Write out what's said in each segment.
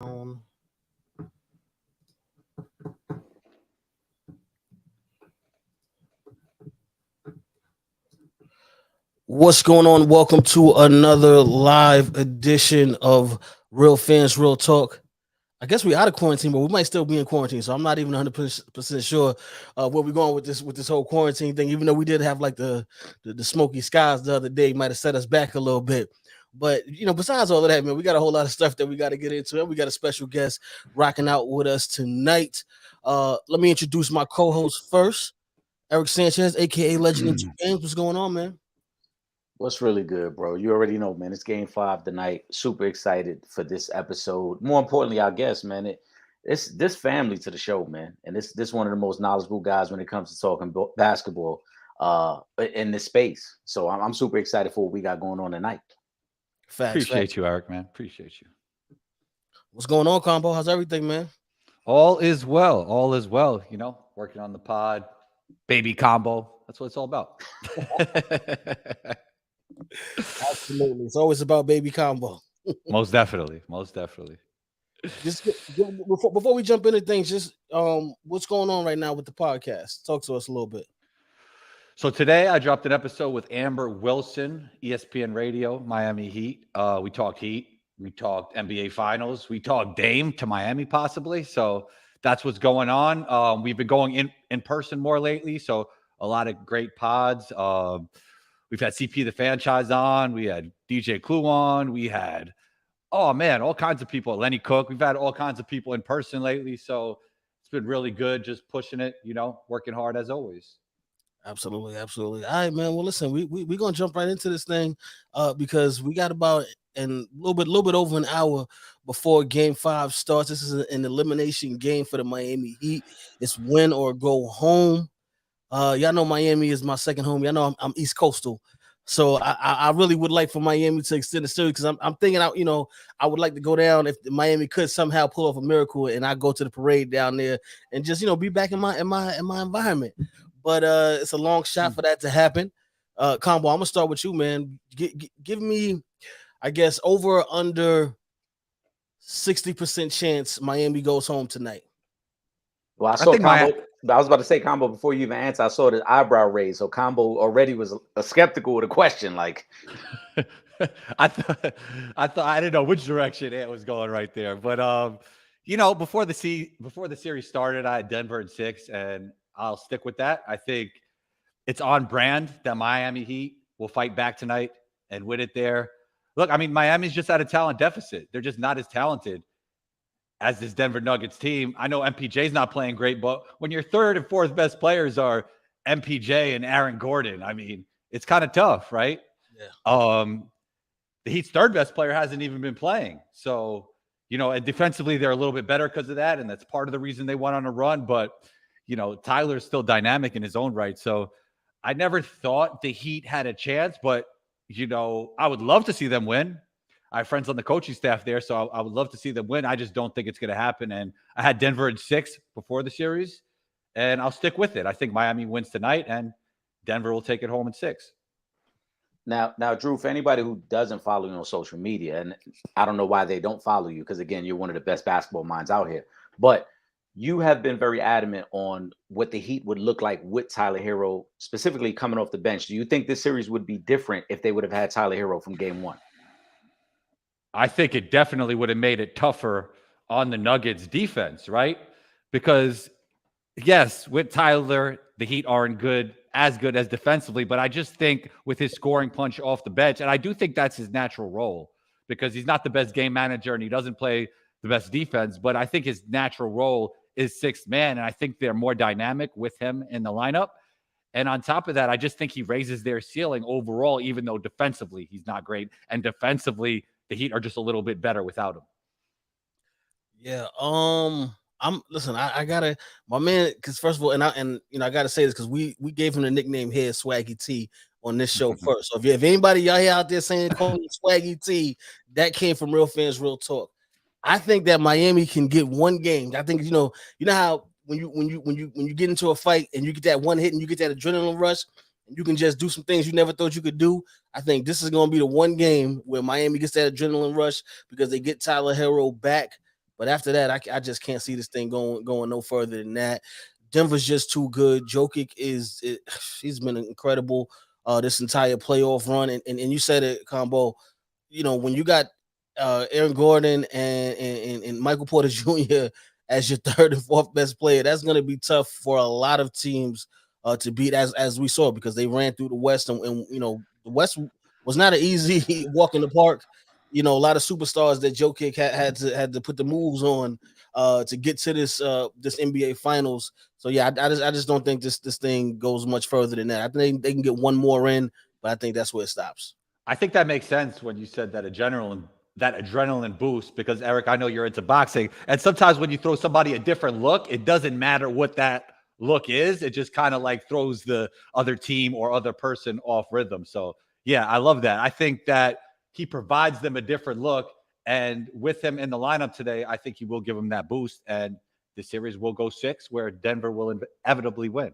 What's going on? Welcome to another live edition of Real Fans Real Talk. I guess we're out of quarantine, but we might still be in quarantine, so I'm not even 100% sure where we're going with this whole quarantine thing. Even though we did have like the smoky skies the other day, might have set us back a little bit. But besides all of that, man, we got a whole lot of stuff that we got to get into, and we got a special guest rocking out with us tonight. Let me introduce my co-host first, Eric Sanchez, aka Legend in Two Games. What's going on, man? What's really good, bro? You already know, man. It's game 5 tonight. Super excited for this episode. More importantly, our guest, man. It's this family to the show, man. And this one of the most knowledgeable guys when it comes to talking basketball in this space. So I'm super excited for what we got going on tonight. Appreciate you, Eric, man. Appreciate you. What's going on, Combo? How's everything, man? All is well. All is well. Working on the pod, baby combo. That's what it's all about. Absolutely. It's always about baby combo. Most definitely. Most definitely. Just before we jump into things, just what's going on right now with the podcast? Talk to us a little bit. So today I dropped an episode with Amber Wilson, ESPN Radio, Miami Heat. We talked Heat. We talked NBA Finals. We talked Dame to Miami possibly. So that's what's going on. We've been going in person more lately. So a lot of great pods. We've had CP the franchise on. We had DJ Clue on. We had, all kinds of people. Lenny Cook. We've had all kinds of people in person lately. So it's been really good. Just pushing it, working hard as always. Absolutely. All right, man. Well, listen, we're going to jump right into this thing because we got about a little bit over an hour before game 5 starts. This is an elimination game for the Miami Heat. It's win or go home. Y'all know Miami is my second home. Y'all know I'm East Coastal, so I really would like for Miami to extend the series because I'm thinking out. I would like to go down if Miami could somehow pull off a miracle and I go to the parade down there and just be back in my environment. But it's a long shot for that to happen. Combo, I'm gonna start with you, man. Give me, I guess, over or under 60% chance Miami goes home tonight. Well, I was about to say Combo before you even answer. I saw the eyebrow raise, so Combo already was skeptical with a question. Like, I thought I didn't know which direction it was going right there, but before the series started, I had Denver in 6, and I'll stick with that. I think it's on brand that Miami Heat will fight back tonight and win it there. Look, Miami's just at a talent deficit. They're just not as talented as this Denver Nuggets team. I know MPJ's not playing great, but when your third and fourth best players are MPJ and Aaron Gordon, it's kind of tough, right? Yeah. The Heat's third best player hasn't even been playing. So, and defensively, they're a little bit better because of that. And that's part of the reason they went on a run. But, Tyler's still dynamic in his own right. So I never thought the Heat had a chance, but, I would love to see them win. I have friends on the coaching staff there, so I would love to see them win. I just don't think it's going to happen. And I had Denver in 6 before the series, and I'll stick with it. I think Miami wins tonight, and Denver will take it home in 6. Now, Drew, for anybody who doesn't follow you on social media, and I don't know why they don't follow you, because, again, you're one of the best basketball minds out here, but you have been very adamant on what the Heat would look like with Tyler Hero, specifically coming off the bench. Do you think this series would be different if they would have had Tyler Hero from game 1? I think it definitely would have made it tougher on the Nuggets defense, right? Because yes, with Tyler, the Heat aren't as good as defensively, but I just think with his scoring punch off the bench, and I do think that's his natural role because he's not the best game manager and he doesn't play the best defense, but I think his natural role is 6th man. And I think they're more dynamic with him in the lineup. And on top of that, I just think he raises their ceiling overall, even though defensively he's not great. And defensively, the Heat are just a little bit better without him. Yeah. I gotta, my man, because first of all, I gotta say this because we gave him the nickname here, Swaggy T, on this show first. So if anybody y'all here out there saying call me Swaggy T, that came from Real Fans Real Talk. I think that Miami can get one game. I think you know how when you get into a fight and you get that one hit and you get that adrenaline rush and you can just do some things you never thought you could do. I think this is going to be the one game where Miami gets that adrenaline rush because they get Tyler Hero back. But after that, I just can't see this thing going no further than that. Denver's just too good. Jokic he's been incredible this entire playoff run, and you said it, Combo. When you got Aaron Gordon and Michael Porter Jr. as your third and fourth best player, that's going to be tough for a lot of teams to beat, as we saw, because they ran through the West, and the West was not an easy walk in the park. A lot of superstars that Jokic had to put the moves on to get to this NBA Finals. So yeah, I just don't think this thing goes much further than that. I think they can get one more in, but I think that's where it stops. I think that makes sense when you said that adrenaline boost, because Eric, I know you're into boxing, and sometimes when you throw somebody a different look, it doesn't matter what that look is. It just kind of like throws the other team or other person off rhythm. So yeah, I love that. I think that he provides them a different look, and with him in the lineup today, I think he will give them that boost, and the series will go 6, where Denver will inevitably win.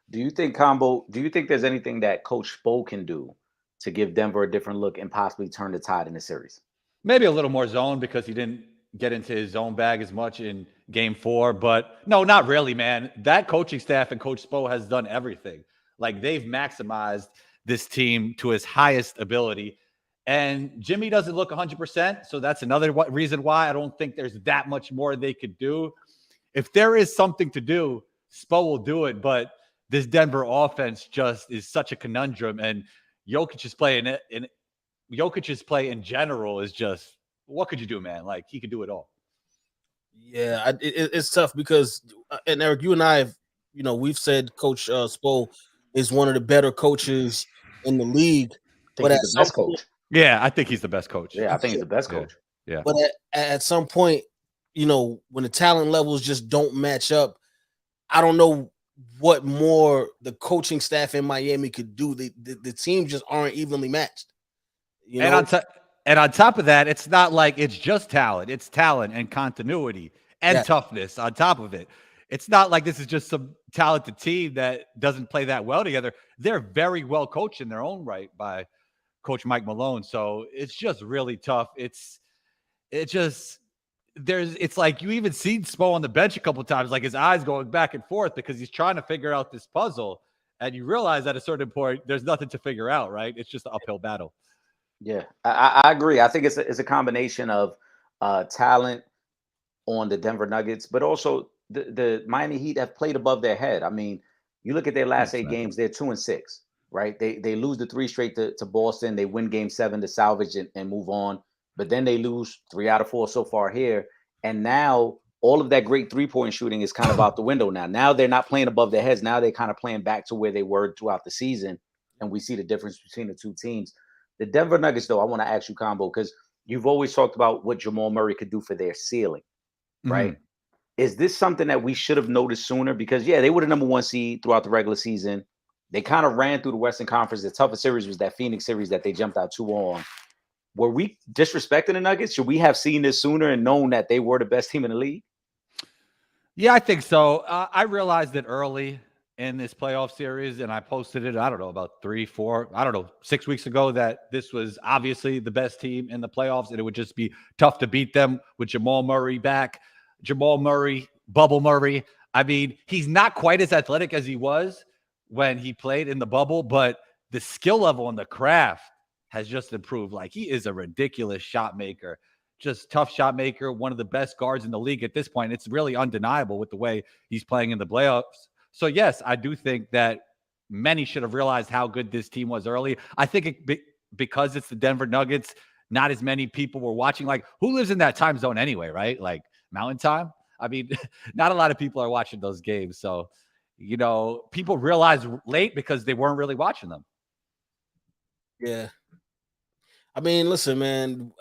Do you think there's anything that Coach Spo can do to give Denver a different look and possibly turn the tide in the series? Maybe a little more zone, because he didn't get into his zone bag as much in game 4. But no, not really, man. That coaching staff and Coach Spo has done everything. Like, they've maximized this team to his highest ability. And Jimmy doesn't look 100%. So that's another reason why I don't think there's that much more they could do. If there is something to do, Spo will do it. But this Denver offense just is such a conundrum. And Jokic's play in general is just, what could you do, man? Like, he could do it all. Yeah, it's tough because, and Eric, you and I have, we've said Coach Spo is one of the better coaches in the league. I think he's the best coach. Yeah, I think he's the best coach. Yeah, I think he's the best coach. Yeah. But at some point, when the talent levels just don't match up, I don't know what more the coaching staff in Miami could do. The teams just aren't evenly matched. And on top of that, it's not like it's just talent. It's talent and continuity and toughness on top of it. It's not like this is just some talented team that doesn't play that well together. They're very well coached in their own right by Coach Mike Malone. So it's just really tough. It's like you even seen Spo on the bench a couple of times, like his eyes going back and forth because he's trying to figure out this puzzle. And you realize at a certain point, there's nothing to figure out, right? It's just an uphill battle. Yeah, I agree. I think it's a combination of talent on the Denver Nuggets, but also the Miami Heat have played above their head. I mean, you look at their last 8 games, they're 2-6, right? They lose the 3 straight to Boston. They win game 7 to salvage and move on. But then they lose 3 out of 4 so far here. And now all of that great 3-point shooting is kind of out the window now. Now they're not playing above their heads. Now they're kind of playing back to where they were throughout the season. And we see the difference between the two teams. The Denver Nuggets, though, I want to ask you, Combo, because you've always talked about what Jamal Murray could do for their ceiling, right? Mm-hmm. Is this something that we should have noticed sooner? Because, yeah, they were the number 1 seed throughout the regular season. They kind of ran through the Western Conference. The toughest series was that Phoenix series that they jumped out 2 on. Were we disrespecting the Nuggets? Should we have seen this sooner and known that they were the best team in the league? Yeah, I think so. I realized it early in this playoff series, and I posted it, I don't know, about 3, 4, 6 weeks ago, that this was obviously the best team in the playoffs, and it would just be tough to beat them with Jamal Murray back. Jamal Murray, Bubble Murray. I mean, he's not quite as athletic as he was when he played in the bubble, but the skill level and the craft has just improved. Like, he is a ridiculous shot maker, just tough shot maker, one of the best guards in the league at this point. It's really undeniable with the way he's playing in the playoffs. So, yes, I do think that many should have realized how good this team was early. I think because it's the Denver Nuggets, not as many people were watching. Like, who lives in that time zone anyway, right? Like, Mountain Time? I mean, not a lot of people are watching those games. So, people realize late because they weren't really watching them. Yeah. I mean, listen, man,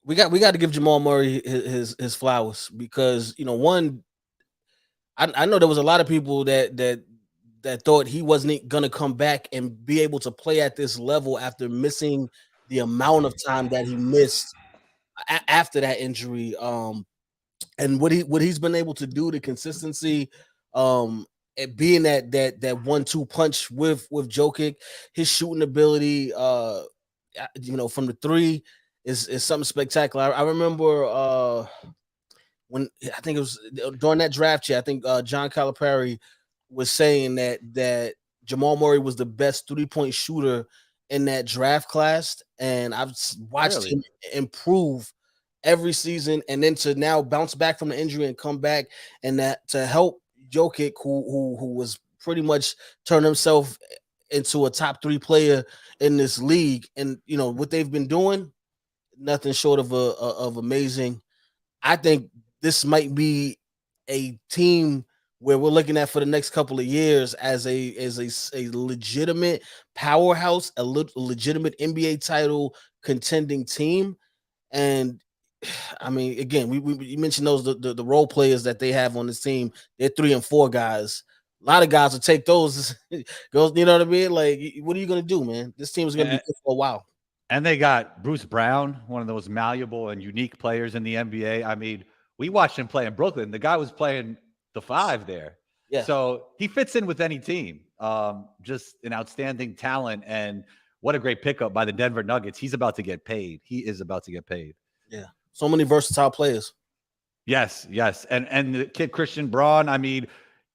we got to give Jamal Murray his flowers because, one, I know there was a lot of people that thought he wasn't going to come back and be able to play at this level after missing the amount of time that he missed after that injury. And what he's been able to do, the consistency, at being that 1-2 punch with Jokic, his shooting ability, from the 3, is something spectacular. I remember when I think it was during that draft year. I think John Calipari was saying that Jamal Murray was the best 3-point shooter in that draft class, and I've watched him improve every season, and then to now bounce back from the injury and come back, and that to help Jokic, who was pretty much turned himself into a top 3 player in this league, and what they've been doing, nothing short of amazing. I think this might be a team where we're looking at for the next couple of years as a legitimate powerhouse, a legitimate NBA title contending team. And I mean, again, we mentioned those the role players that they have on this team. They're 3 and 4 guys. A lot of guys will take those. Girls, you know what I mean? Like, what are you gonna do, man? This team is gonna be good for a while. And they got Bruce Brown, one of those malleable and unique players in the NBA. I mean, we watched him play in Brooklyn. The guy was playing the 5 there. Yeah. So he fits in with any team. Just an outstanding talent, and what a great pickup by the Denver Nuggets. He's about to get paid. He is about to get paid. Yeah. So many versatile players. Yes. And the kid Christian Braun, I mean,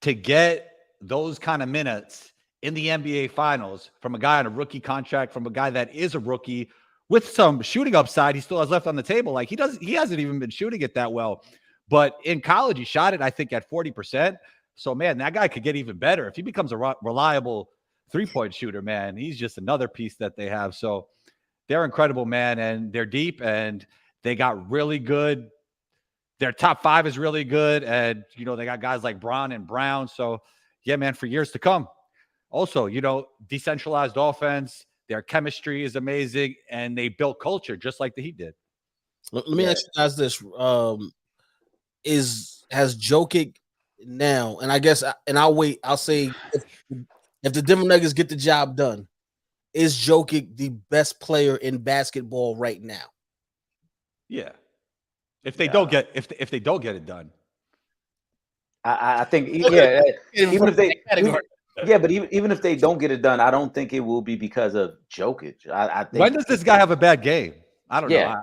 to get those kind of minutes in the NBA Finals from a guy on a rookie contract, from a guy that is a rookie with some shooting upside he still has left on the table. Like, he hasn't even been shooting it that well. But in college, he shot it, I think, at 40%. So, man, that guy could get even better. If he becomes a reliable 3-point shooter, man, he's just another piece that they have. So they're incredible, man, and they're deep, and they got really good. Their top 5 is really good, and, they got guys like Braun and Brown. So, yeah, man, for years to come. Also, decentralized offense, their chemistry is amazing, and they built culture just like the Heat did. Let me ask you guys this. Has Jokic now, and I guess, and I'll wait, I'll say if the Denver Nuggets get the job done, is Jokic the best player in basketball right now? Yeah. If they don't get it done. I think even if they but even if they don't get it done, I don't think it will be because of Jokic. I think, when does this guy have a bad game? I don't know.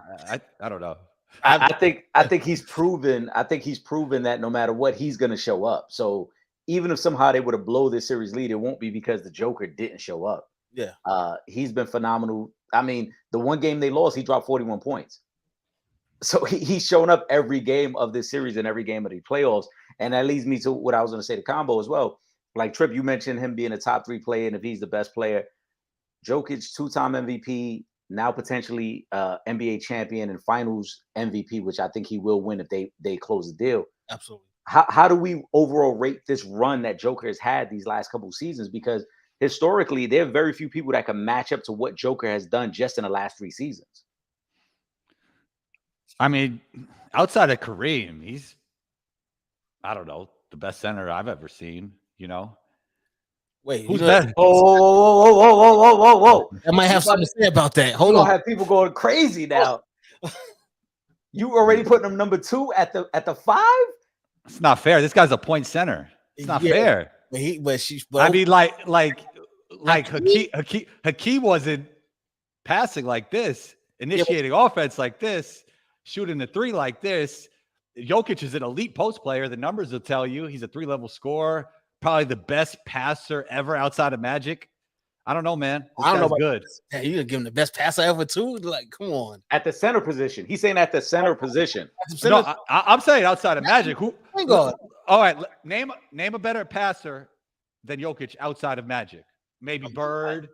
I don't know. I think he's proven. I think he's proven that no matter what, he's going to show up. So even if somehow they were to blow this series lead, it won't be because the Joker didn't show up. Yeah. He's been phenomenal. I mean, the one game they lost, he dropped 41 points. So he's shown up every game of this series and every game of the playoffs. And that leads me to what I was going to say to Combo as well. Like, Trip, you mentioned him being a top 3 player, and if he's the best player, Jokic, 2-time MVP, now potentially NBA champion and finals MVP, which I think he will win if they close the deal. Absolutely. How do we overall rate this run that Joker has had these last couple of seasons? Because historically, there are very few people that can match up to what Joker has done just in the last 3 seasons. I mean, outside of Kareem, he's, I don't know, the best center I've ever seen, Wait, who's that? Whoa. I might have something to say about that. Hold on. Have people going crazy now. You already putting him number 2 at the 5? It's not fair. This guy's a point center. It's not fair. But I mean, like Hakeem wasn't passing like this, initiating offense like this, shooting the 3 like this. Jokic is an elite post player. The numbers will tell you he's a 3-level scorer, probably the best passer ever outside of Magic. I don't know, man. I don't know about good. Yeah, you gonna give him the best passer ever too? Like, come on. At the center position. He's saying at the center position. No, I'm saying outside of Magic. Who? All right, name a better passer than Jokic outside of Magic. Maybe Bird.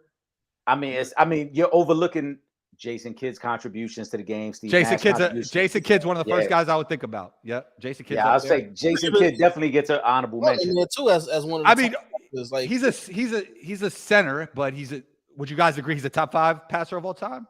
I mean, you're overlooking Jason Kidd's contributions to the game. Jason Kidd's one of the first guys I would think about. Yeah, Jason Kidd. Yeah, I'll say Jason Kidd definitely gets an honorable mention. Yeah, too, as one of the I mean, like, he's a center, but would you guys agree he's a top 5 passer of all time?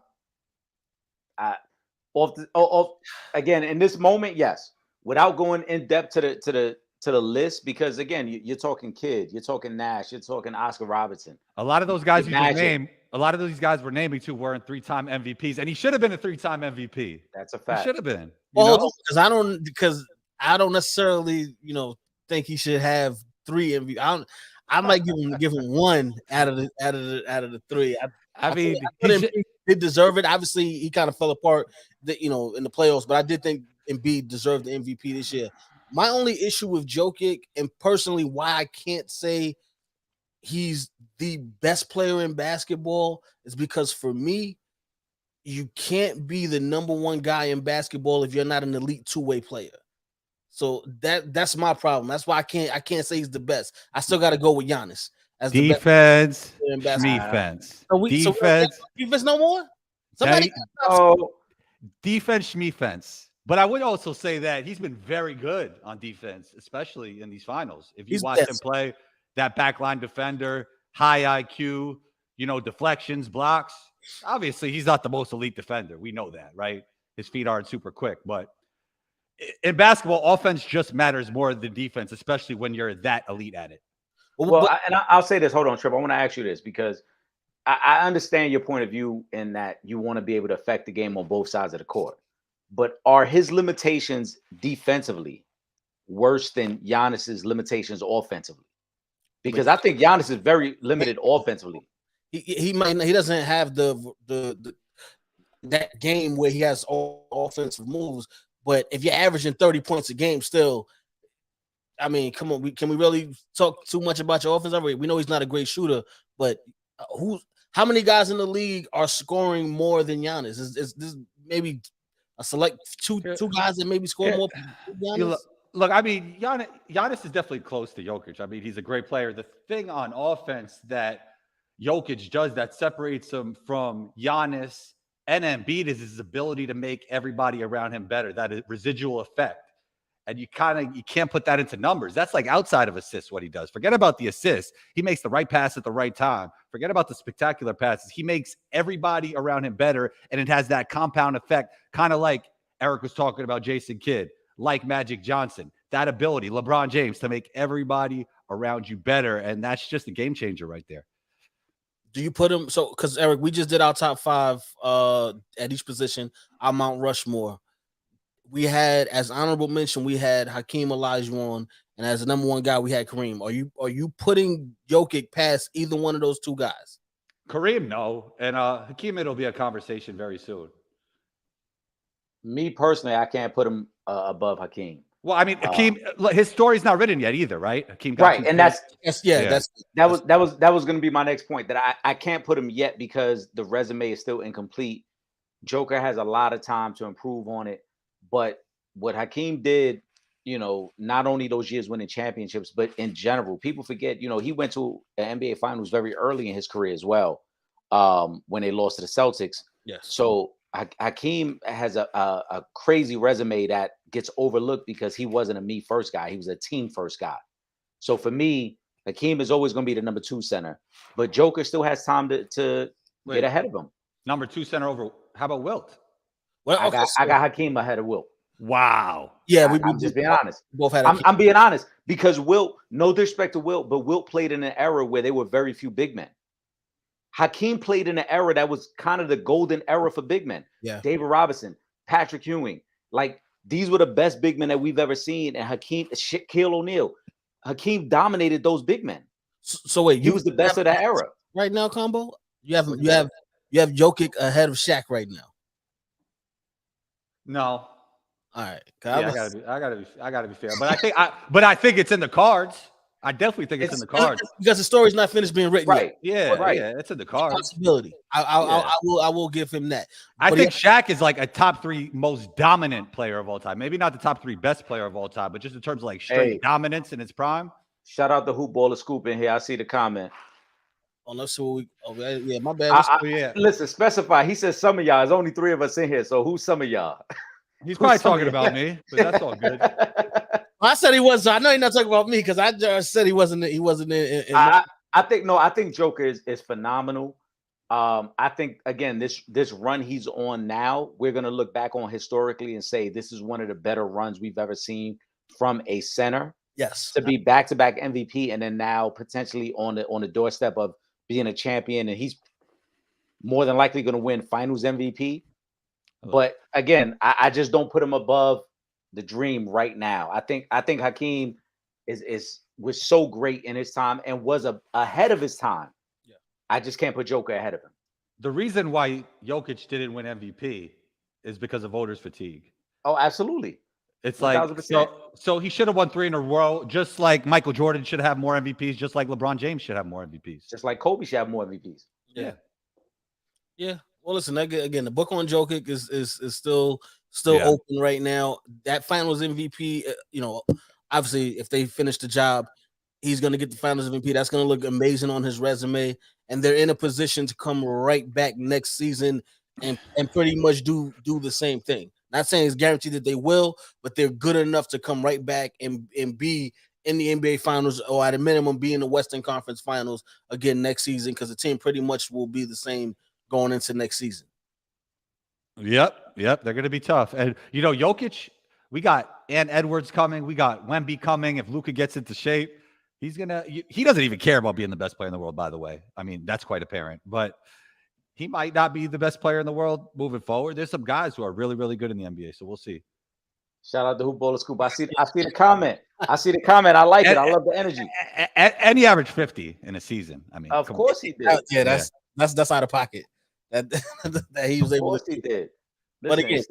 Again, in this moment, yes. Without going in depth to the list, because again, you're talking Kidd, you're talking Nash, you're talking Oscar Robertson. A lot of those guys you just named, a lot of these guys we're naming too weren't 3-time MVPs, and he should have been a 3-time MVP. That's a fact. He should have been. Because I don't necessarily think he should have 3 MVP. I might give him 1 out of the 3. I mean, did deserve it. Obviously, he kind of fell apart, in the playoffs. But I did think Embiid deserved the MVP this year. My only issue with Jokic, and personally why I can't say he's the best player in basketball, is because for me, you can't be the number one guy in basketball if you're not an elite two-way player. So that's my problem. That's why I can't say he's the best. I still got to go with Giannis as the best Defense, player in basketball. defense. So we don't have defense no more. Somebody. Defense, schmefense. But I would also say that he's been very good on defense, especially in these finals. If you watch him play, that backline defender, high IQ, deflections, blocks. Obviously, he's not the most elite defender. We know that, right? His feet aren't super quick. But in basketball, offense just matters more than defense, especially when you're that elite at it. Well, I'll say this. Hold on, Trip. I want to ask you this because I understand your point of view in that you want to be able to affect the game on both sides of the court. But are his limitations defensively worse than Giannis's limitations offensively? Because I think Giannis is very limited offensively. He doesn't have the that game where he has all offensive moves. But if you're averaging 30 points a game, still, I mean, come on, can we really talk too much about your offense? We know he's not a great shooter, but how many guys in the league are scoring more than Giannis? Is this maybe a select two guys that maybe score more than Giannis? Look, I mean, Giannis is definitely close to Jokic. I mean, he's a great player. The thing on offense that Jokic does that separates him from Giannis and Embiid is his ability to make everybody around him better. That is residual effect. And you can't put that into numbers. That's like outside of assists what he does. Forget about the assists. He makes the right pass at the right time. Forget about the spectacular passes. He makes everybody around him better, and it has that compound effect, kind of like Eric was talking about Jason Kidd, like Magic Johnson. That ability, LeBron James, to make everybody around you better, and that's just a game changer right there. Do you put him? So, because Eric, we just did our top 5 at each position, our Mount Rushmore. We had, as honorable mention, we had Hakeem Olajuwon, and as the number one guy, we had Kareem. Are you putting Jokic past either one of those two guys? Kareem, no, and Hakeem, it'll be a conversation very soon. Me personally, I can't put him above Hakeem. Well, I mean, Hakeem, his story's not written yet either, right? Hakeem got right, and that was going to be my next point, that I can't put him yet because the resume is still incomplete. Joker has a lot of time to improve on it, but what Hakeem did, not only those years winning championships, but in general, people forget, he went to the NBA Finals very early in his career as well, when they lost to the Celtics. Yes. So Hakeem has a crazy resume that gets overlooked because he wasn't a me first guy. He was a team first guy. So for me, Hakeem is always going to be the number 2 center, but Joker still has time to get ahead of him. Number 2 center over. How about Wilt? Well, I got Hakeem ahead of Wilt. Wow. Yeah, I'm just being honest. Both had. I'm being honest because Wilt, no disrespect to Wilt, but Wilt played in an era where there were very few big men. Hakeem played in an era that was kind of the golden era for big men. Yeah. David Robinson, Patrick Ewing, like these were the best big men that we've ever seen. And Hakeem, Shaquille O'Neal, Hakeem dominated those big men. So wait, he was the best of that era. Right now, Combo, you have Jokic ahead of Shaq right now. No. All right. I gotta be fair. But I think it's in the cards. I definitely think it's in the cards because the story's not finished being written yet. Yeah, right. Yeah, it's in the cards. Possibility. I will give him that. I think Shaq is like a top 3 most dominant player of all time. Maybe not the top 3 best player of all time, but just in terms of like straight dominance in its prime. Shout out the Hoop Baller Scoop in here. I see the comment. Oh, let's see what yeah, my bad. Listen, specify. He says some of y'all. There's only 3 of us in here, so who's some of y'all? He's probably talking about me, but that's all good. I said he was. So I know he's not talking about me because I just said he wasn't. He wasn't in. I think Joker is phenomenal. I think again this run he's on now, we're gonna look back on historically and say this is one of the better runs we've ever seen from a center. Yes, to be back-to-back MVP and then now potentially on the doorstep of being a champion, and he's more than likely going to win Finals MVP. But again, I just don't put him above the dream right now. I think Hakeem was so great in his time and was ahead of his time. Yeah. I just can't put Joker ahead of him. The reason why Jokic didn't win MVP is because of voters fatigue. Oh, absolutely. It's like 1000%. so he should have won 3 in a row, just like Michael Jordan should have more MVPs, just like LeBron James should have more MVPs. Just like Kobe should have more MVPs. Yeah. Yeah. Well, listen, again, the book on Jokic is still Yeah. open right now. That Finals MVP, obviously, if they finish the job, he's going to get the Finals MVP. That's going to look amazing on his resume, and they're in a position to come right back next season and pretty much do the same thing. Not saying it's guaranteed that they will, but they're good enough to come right back and be in the NBA Finals, or at a minimum be in the Western Conference Finals again next season, because the team pretty much will be the same going into next season. Yep. They're going to be tough. And, Jokic, we got Ant Edwards coming. We got Wemby coming. If Luka gets into shape, he doesn't even care about being the best player in the world, by the way. I mean, that's quite apparent. But he might not be the best player in the world moving forward. There's some guys who are really, really good in the NBA, so we'll see. Shout out to Hoop Baller Scoop. I see the comment. I like it. I love the energy. And he averaged 50 in a season. I mean, of course he did. Yeah, that's out of pocket. That he was able to. He did. Listen, but again,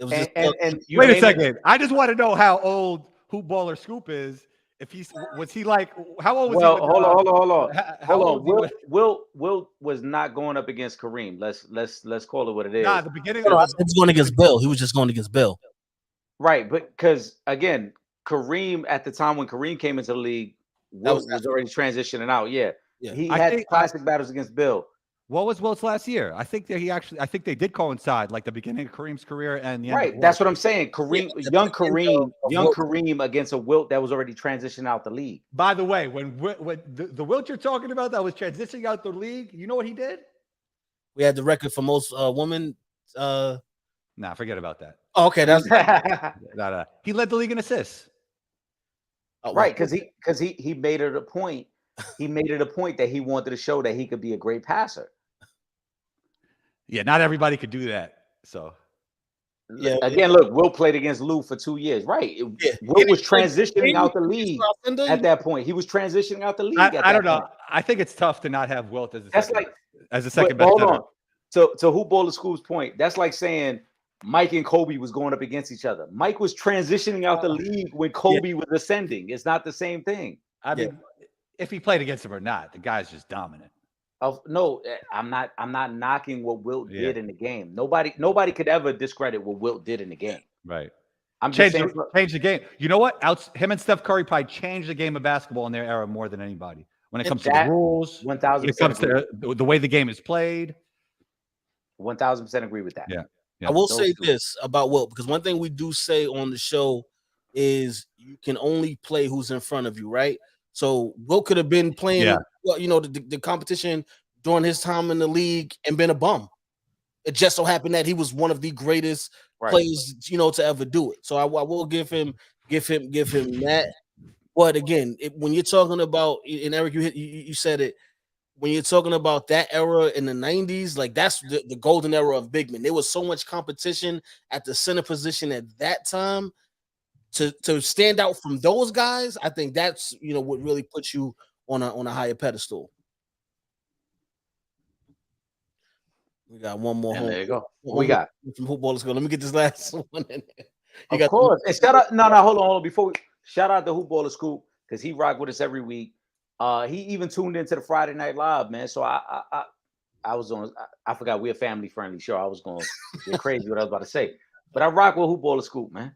it was wait a second. I just want to know how old Hoop Baller Scoop is. If was he like, how old was he? Hold on. Will was not going up against Kareem. Let's call it what it is. Nah, the beginning. He was going against Bill. He was just going against Bill. Right, but because again, Kareem at the time when Kareem came into the league, Will was already transitioning out. Yeah. He had classic battles against Bill. What was Wilt's last year? I think they did coincide, like the beginning of Kareem's career and the end. Right, that's what I'm saying. Young Kareem against a Wilt that was already transitioning out the league. By the way, when the Wilt you're talking about that was transitioning out the league, you know what he did? We had the record for most women. Nah, forget about that. Oh, okay, that's no. He led the league in assists. Right, because he made it a point. He made it a point that he wanted to show that he could be a great passer. Yeah, not everybody could do that. So, again, look, Will played against Lou for 2 years. Right, Will was transitioning out the league at that point. He was transitioning out the league. I don't know. I think it's tough to not have Wilt as a second best. Hold on. To Hoop Baller School's point, that's like saying Mike and Kobe was going up against each other. Mike was transitioning out the league when Kobe was ascending. It's not the same thing. I mean, if he played against him or not, the guy's just dominant. No, I'm not knocking what Wilt did in the game. Nobody could ever discredit what Wilt did in the game. Right. I'm just saying, change the game. You know what? Him and Steph Curry probably changed the game of basketball in their era more than anybody. When it comes to the rules, 1,000%. When it comes to the way the game is played. 1,000% agree with that. Yeah. I will say this about Wilt, because one thing we do say on the show is you can only play who's in front of you, right? So Wilt could have been playing, the competition during his time in the league and been a bum. It just so happened that he was one of the greatest players, to ever do it. So I will give him that. But again, when you're talking about, and Eric, you said it, when you're talking about that era in the 90s, like that's the golden era of big men. There was so much competition at the center position at that time. To stand out from those guys, I think that's what really puts you on a higher pedestal. We got one more. There you go. What we got from Hoop Ballers. Let me get this last one in there. Of course. And shout out. No, hold on. Before shout out to Hoop Baller Scoop, because he rocked with us every week. He even tuned into the Friday Night Live, man. So I was on. I forgot we're a family friendly show. I was going to get crazy what I was about to say, but I rock with Hoop Baller Scoop, man.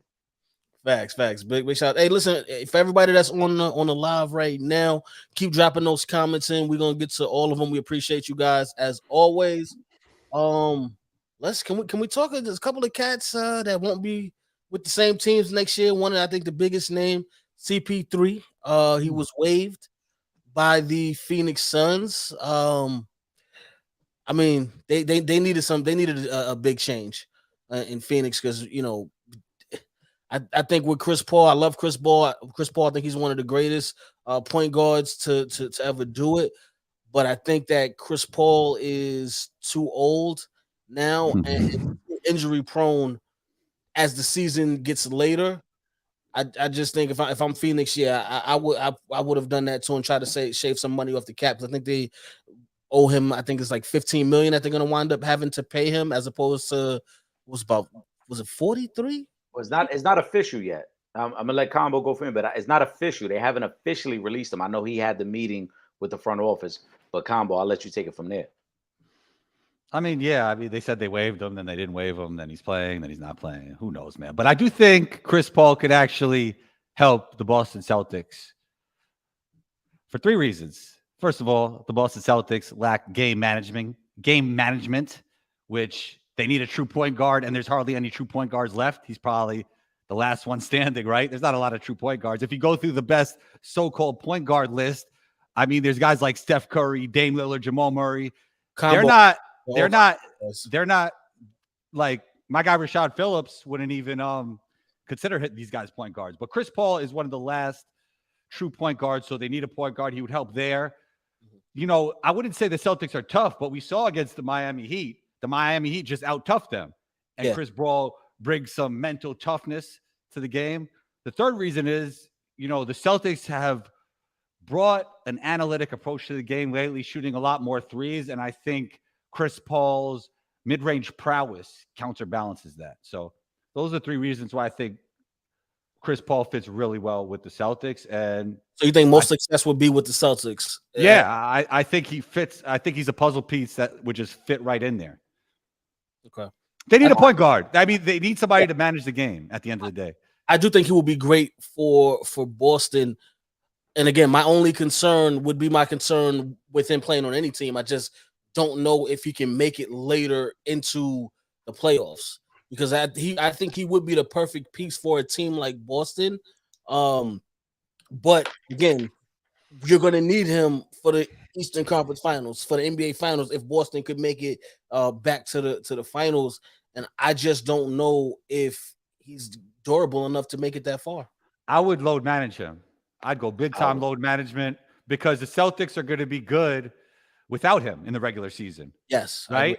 Facts. Big shout. Hey, listen, for everybody that's on the live right now, keep dropping those comments in. We're gonna get to all of them. We appreciate you guys as always. Can we talk? There's a couple of cats that won't be with the same teams next year. One, I think the biggest name, CP3. He was waived by the Phoenix Suns. I mean, they needed a big change in Phoenix, because I think with Chris Paul, I love Chris Paul. I think he's one of the greatest point guards to ever do it. But I think that Chris Paul is too old now and injury prone as the season gets later. I just think if I'm Phoenix, I would have done that too and try to shave some money off the cap. I think owe him. I think it's like 15 million that they're gonna wind up having to pay him, as opposed to was it 43? Well, it's not official yet. I'm gonna let Combo go for him, but it's not official. They haven't officially released him. I know he had the meeting with the front office, but Combo, I'll let you take it from there. I mean, yeah. I mean, they said they waived him, then they didn't waive him, then he's playing, then he's not playing. Who knows, man? But I do think Chris Paul could actually help the Boston Celtics for three reasons. First of all, the Boston Celtics lack game management, which they need a true point guard, and there's hardly any true point guards left. He's probably the last one standing, right? There's not a lot of true point guards. If you go through the best so-called point guard list, I mean, there's guys like Steph Curry, Dame Lillard, Jamal Murray. They're not like my guy Rashad Phillips wouldn't even consider these guys point guards. But Chris Paul is one of the last true point guards, so they need a point guard. He would help there. You know, I wouldn't say the Celtics are tough, but we saw against the Miami Heat just out-toughed them. And Chris Paul brings some mental toughness to the game. The third reason is, you know, the Celtics have brought an analytic approach to the game lately, shooting a lot more threes. And I think Chris Paul's mid-range prowess counterbalances that. So those are three reasons why I think Chris Paul fits really well with the Celtics. And so you think most success would be with the Celtics? Yeah, I think he fits. I think he's a puzzle piece that would just fit right in there. Okay. They need a point guard. I mean, they need somebody to manage the game at the end of the day. I do think he will be great for Boston. And again, my only concern would be my concern with him playing on any team. I just don't know if he can make it later into the playoffs, because I think he would be the perfect piece for a team like Boston. But again, you're going to need him for the Eastern Conference Finals, for the NBA Finals, if Boston could make it back to the finals. And I just don't know if he's durable enough to make it that far. I would load manage him. I'd go big time load management, because the Celtics are going to be good without him in the regular season. Yes. Right?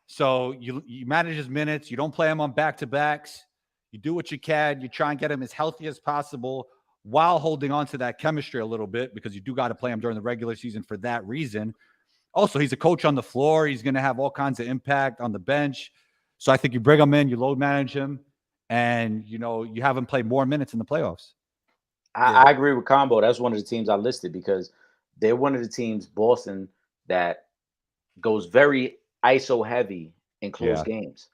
So you manage his minutes. You don't play him on back-to-backs. You do what you can. You try and get him as healthy as possible while holding on to that chemistry a little bit, because you do got to play him during the regular season for that reason. Also, he's a coach on the floor. He's going to have all kinds of impact on the bench. So I think you bring him in, you load manage him, and, you know, you have him play more minutes in the playoffs. I agree with Combo. That's one of the teams I listed, because they're one of the teams, Boston, that goes very ISO heavy in close games.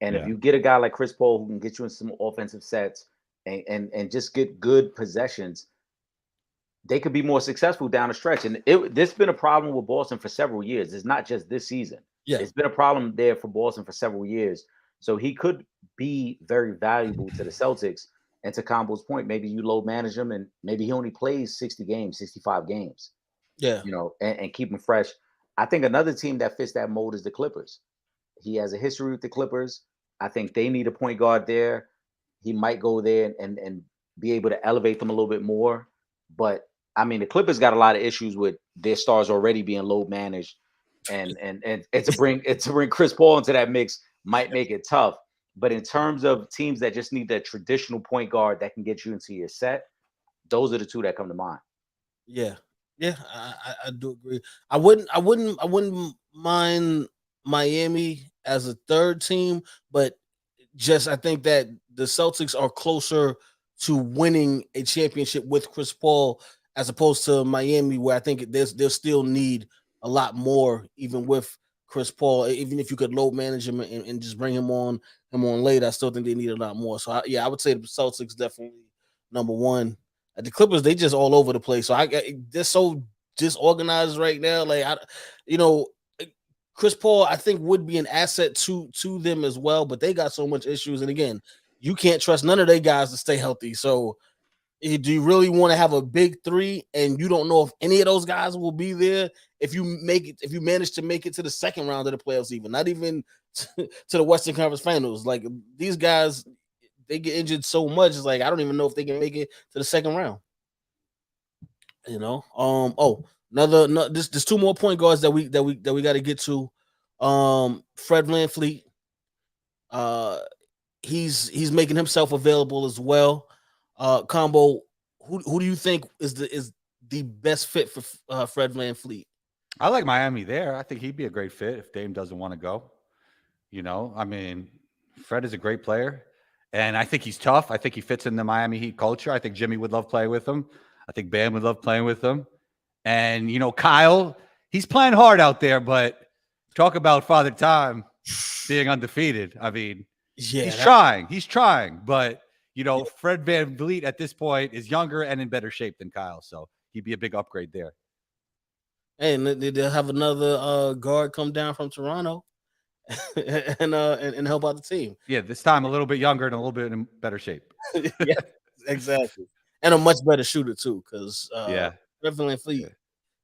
And if you get a guy like Chris Paul who can get you in some offensive sets and just get good possessions, they could be more successful down the stretch. And this has been a problem with Boston for several years. It's not just this season. Yeah. It's been a problem there for Boston for several years. So he could be very valuable to the Celtics. And to Combo's point, maybe you load manage him, and maybe he only plays 60 games, 65 games. Yeah. You know, and keep him fresh. I think another team that fits that mold is the Clippers. He has a history with the Clippers. I think they need a point guard there. He might go there and be able to elevate them a little bit more. But I mean, the Clippers got a lot of issues with their stars already being load managed, and to bring Chris Paul into that mix might make it tough. But in terms of teams that just need that traditional point guard that can get you into your set, those are the two that come to mind. Yeah. Yeah, I do agree. I wouldn't mind Miami as a third team, but just I think that the Celtics are closer to winning a championship with Chris Paul as opposed to Miami, where I think they'll still need a lot more, even with Chris Paul. Even if you could load manage him and just bring him on late, I still think they need a lot more. So I would say the Celtics definitely number one. The Clippers, they just all over the place. So they're so disorganized right now. Like Chris Paul, I think would be an asset to them as well, but they got so much issues. And again, you can't trust none of their guys to stay healthy. So do you really want to have a big three and you don't know if any of those guys will be there if you manage to make it to the second round of the playoffs, even not even to the Western Conference Finals? Like, these guys, they get injured so much. It's like I don't even know if they can make it to the second round. You know. There's two more point guards that we got to get to. Fred VanVleet. He's making himself available as well. Combo, who do you think is the best fit for Fred VanVleet? I like Miami there. I think he'd be a great fit if Dame doesn't want to go. I mean, Fred is a great player, and I think he's tough. I think he fits in the Miami Heat culture. I think Jimmy would love playing with him. I think Bam would love playing with him. And, Kyle, he's playing hard out there, but talk about Father Time being undefeated. I mean, Yeah, He's trying, but, Fred VanVleet at this point is younger and in better shape than Kyle, so he'd be a big upgrade there. and they'll have another guard come down from Toronto and help out the team. Yeah, this time a little bit younger and a little bit in better shape. Yeah, exactly. And a much better shooter too, because Fred VanVleet,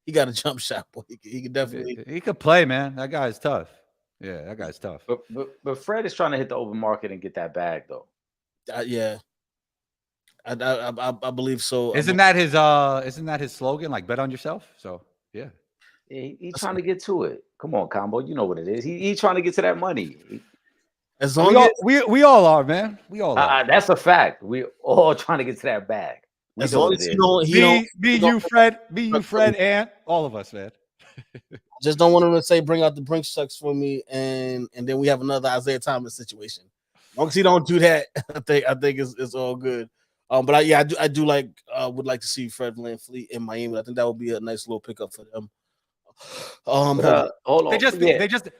he got a jump shot, boy. He could definitely. He could play, man. That guy's tough. Yeah, that guy's tough. But Fred is trying to hit the open market and get that bag, though. Yeah, I believe so. Isn't that his slogan? Like, bet on yourself. So yeah. He's trying to get to it. Come on, Combo. You know what it is. He's trying to get to that money. As long as we all are, man. We all are. That's a fact. We all trying to get to that bag. As long as you Fred, and all of us, man. Just don't want him to say bring out the brink sucks for me, and then we have another Isaiah Thomas situation. As long as he don't do that, I think it's all good. But I do like would like to see Fred VanVleet in Miami. I think that would be a nice little pickup for them. Hold on.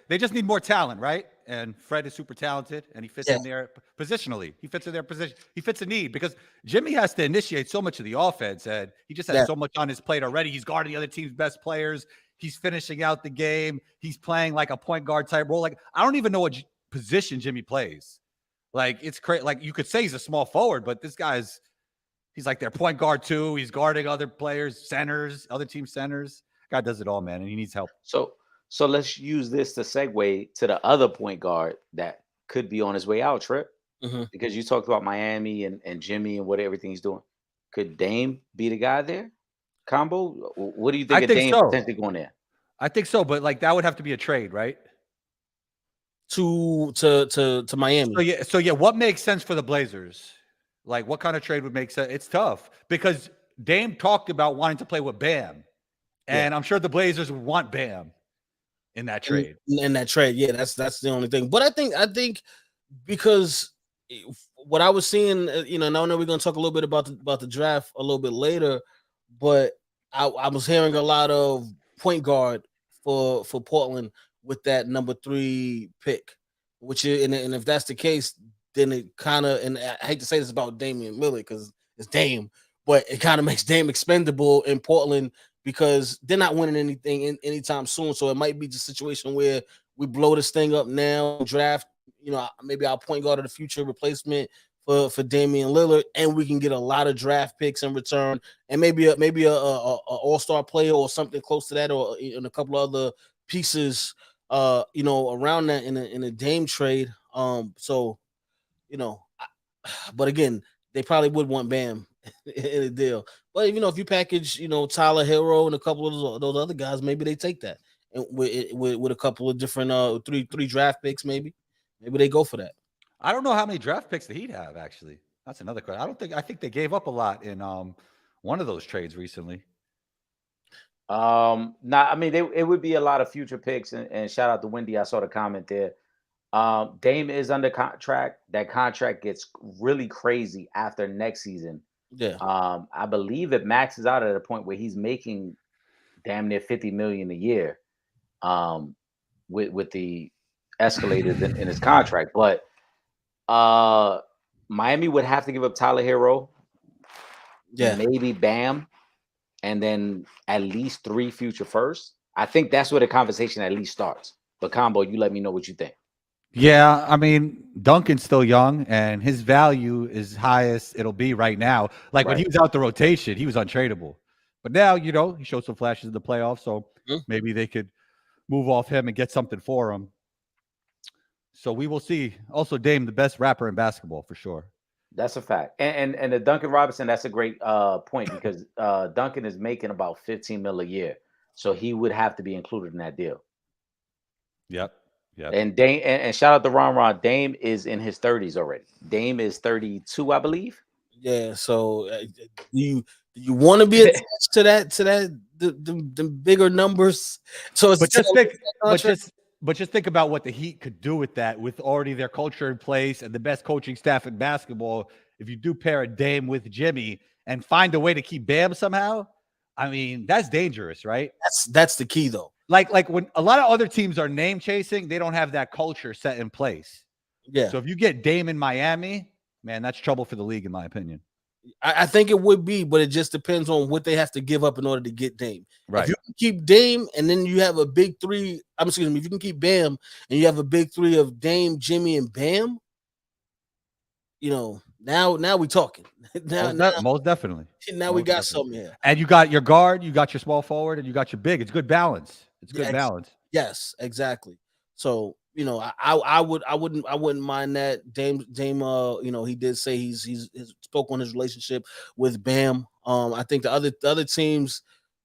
They just need more talent, right? And Fred is super talented, and he fits in there positionally. He fits in their position. He fits a need because Jimmy has to initiate so much of the offense, and he just has so much on his plate already. He's guarding the other team's best players. He's finishing out the game. He's playing like a point guard type role. Like, I don't even know what position Jimmy plays. Like, it's crazy. Like, you could say he's a small forward, but this he's like their point guard too. He's guarding other players, centers, other team centers. Guy does it all, man, and he needs help. So let's use this to segue to the other point guard that could be on his way out, Trip. Mm-hmm. Because you talked about Miami and Jimmy and everything he's doing. Could Dame be the guy there? Combo? What do you think of Dame potentially going there? I think so, but like that would have to be a trade, right? To Miami. So what makes sense for the Blazers? Like, what kind of trade would make sense? It's tough because Dame talked about wanting to play with Bam. And I'm sure the Blazers would want Bam in that trade. In that trade, yeah, that's the only thing. But I think because what I was seeing, and I know we're gonna talk a little bit about the draft a little bit later, but I was hearing a lot of point guard for Portland with that number 3 pick, which is, and if that's the case, then it kind of, and I hate to say this about Damian Lillard because it's Dame, but it kind of makes Dame expendable in Portland because they're not winning anything anytime soon. So it might be just a situation where we blow this thing up now, draft, maybe our point guard of the future replacement for Damian Lillard, and we can get a lot of draft picks in return, and maybe a all-star player or something close to that, or in a couple of other pieces, around that in a Dame trade. But again, they probably would want Bam in a deal. But if you package, Tyler Hero and a couple of those other guys, maybe they take that, and with a couple of different three draft picks, maybe they go for that. I don't know how many draft picks the Heat have, actually. That's another question. I think they gave up a lot in one of those trades recently. It would be a lot of future picks, and shout out to Wendy. I saw the comment there. Dame is under contract. That contract gets really crazy after next season. Yeah. I believe it maxes out at a point where he's making damn near $50 million a year, with the escalators in his contract. But Miami would have to give up Tyler Hero, maybe Bam, and then at least 3 future firsts. I think that's where the conversation at least starts. But Combo, you let me know what you think. Yeah, I mean, Duncan's still young, and his value is highest it'll be right now. Like when he was out the rotation, he was untradeable. But now, he showed some flashes in the playoffs, so maybe they could move off him and get something for him. So we will see. Also, Dame, the best rapper in basketball for sure. That's a fact. And the Duncan Robinson, that's a great point because Duncan is making about $15 million a year, so he would have to be included in that deal. Yep. And Dame, and shout out to Ron. Dame is in his 30s already. Dame is 32, I believe. Yeah. So do Do you want to be attached to that the bigger numbers? So it's But just think, but contract. just think about what the Heat could do with that, with already their culture in place and the best coaching staff in basketball. If you do pair a Dame with Jimmy and find a way to keep Bam somehow, I mean, that's dangerous, right? That's the key though. Like when a lot of other teams are name chasing, they don't have that culture set in place. Yeah, So if you get Dame in Miami, man, that's trouble for the league, in my opinion. I think it would be, but it just depends on what they have to give up in order to get Dame. If Right. you can keep Dame and then you have a big three, I'm excuse me, if you can keep Bam and you have a big three of Dame, Jimmy, and Bam, now we talking. Most definitely. Now we Most got definitely. something here. And you got your guard, you got your small forward, and you got your big. It's good balance. It's good Yeah, balance. yes, exactly. So I wouldn't mind that. Dame he did say he's spoke on his relationship with Bam. I think the other teams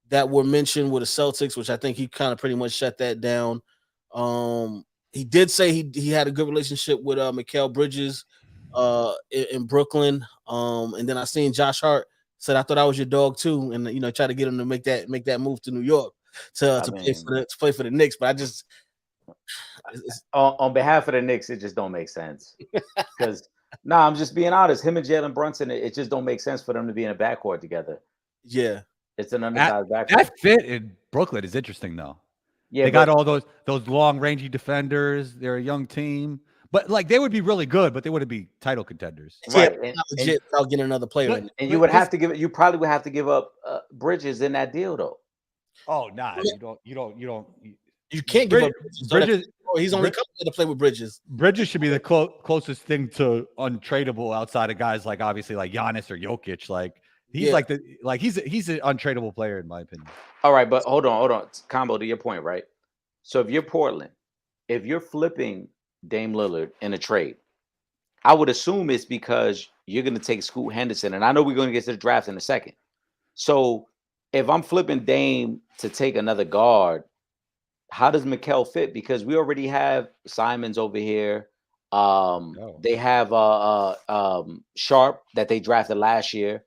that were mentioned were the Celtics, which I think he kind of pretty much shut that down. He did say he had a good relationship with Mikal Bridges in Brooklyn. And then I seen Josh Hart said, I thought I was your dog too, and try to get him to make that move to New York to I play mean, for the Knicks. But I just on behalf of the Knicks, it just don't make sense. Because I'm just being honest. Him and Jalen Brunson, it just don't make sense for them to be in a backcourt together. yeah. It's an That, undersized backcourt. that fit in Brooklyn is interesting, though. Yeah, They but got all those long rangy defenders. They're a young team, but like they would be really good, but they wouldn't be title contenders. Yeah, right, not legit without getting another player in. and you would have to give it. You probably would have to give up Bridges in that deal, though. Oh, nah, you don't. You can't give up Bridges. He's only coming there to play with Bridges. Bridges should be the closest thing to untradeable outside of guys like obviously like Giannis or Jokic. Like he's Yeah. he's an untradeable player in my opinion. All right, but hold on. Combo, to your point, right? So if you're Portland, if you're flipping Dame Lillard in a trade, I would assume it's because you're going to take Scoot Henderson, and I know we're going to get to the draft in a second. So if I'm flipping Dame to take another guard, how does Mikal fit? Because we already have Simons over here. They have Sharp that they drafted last year.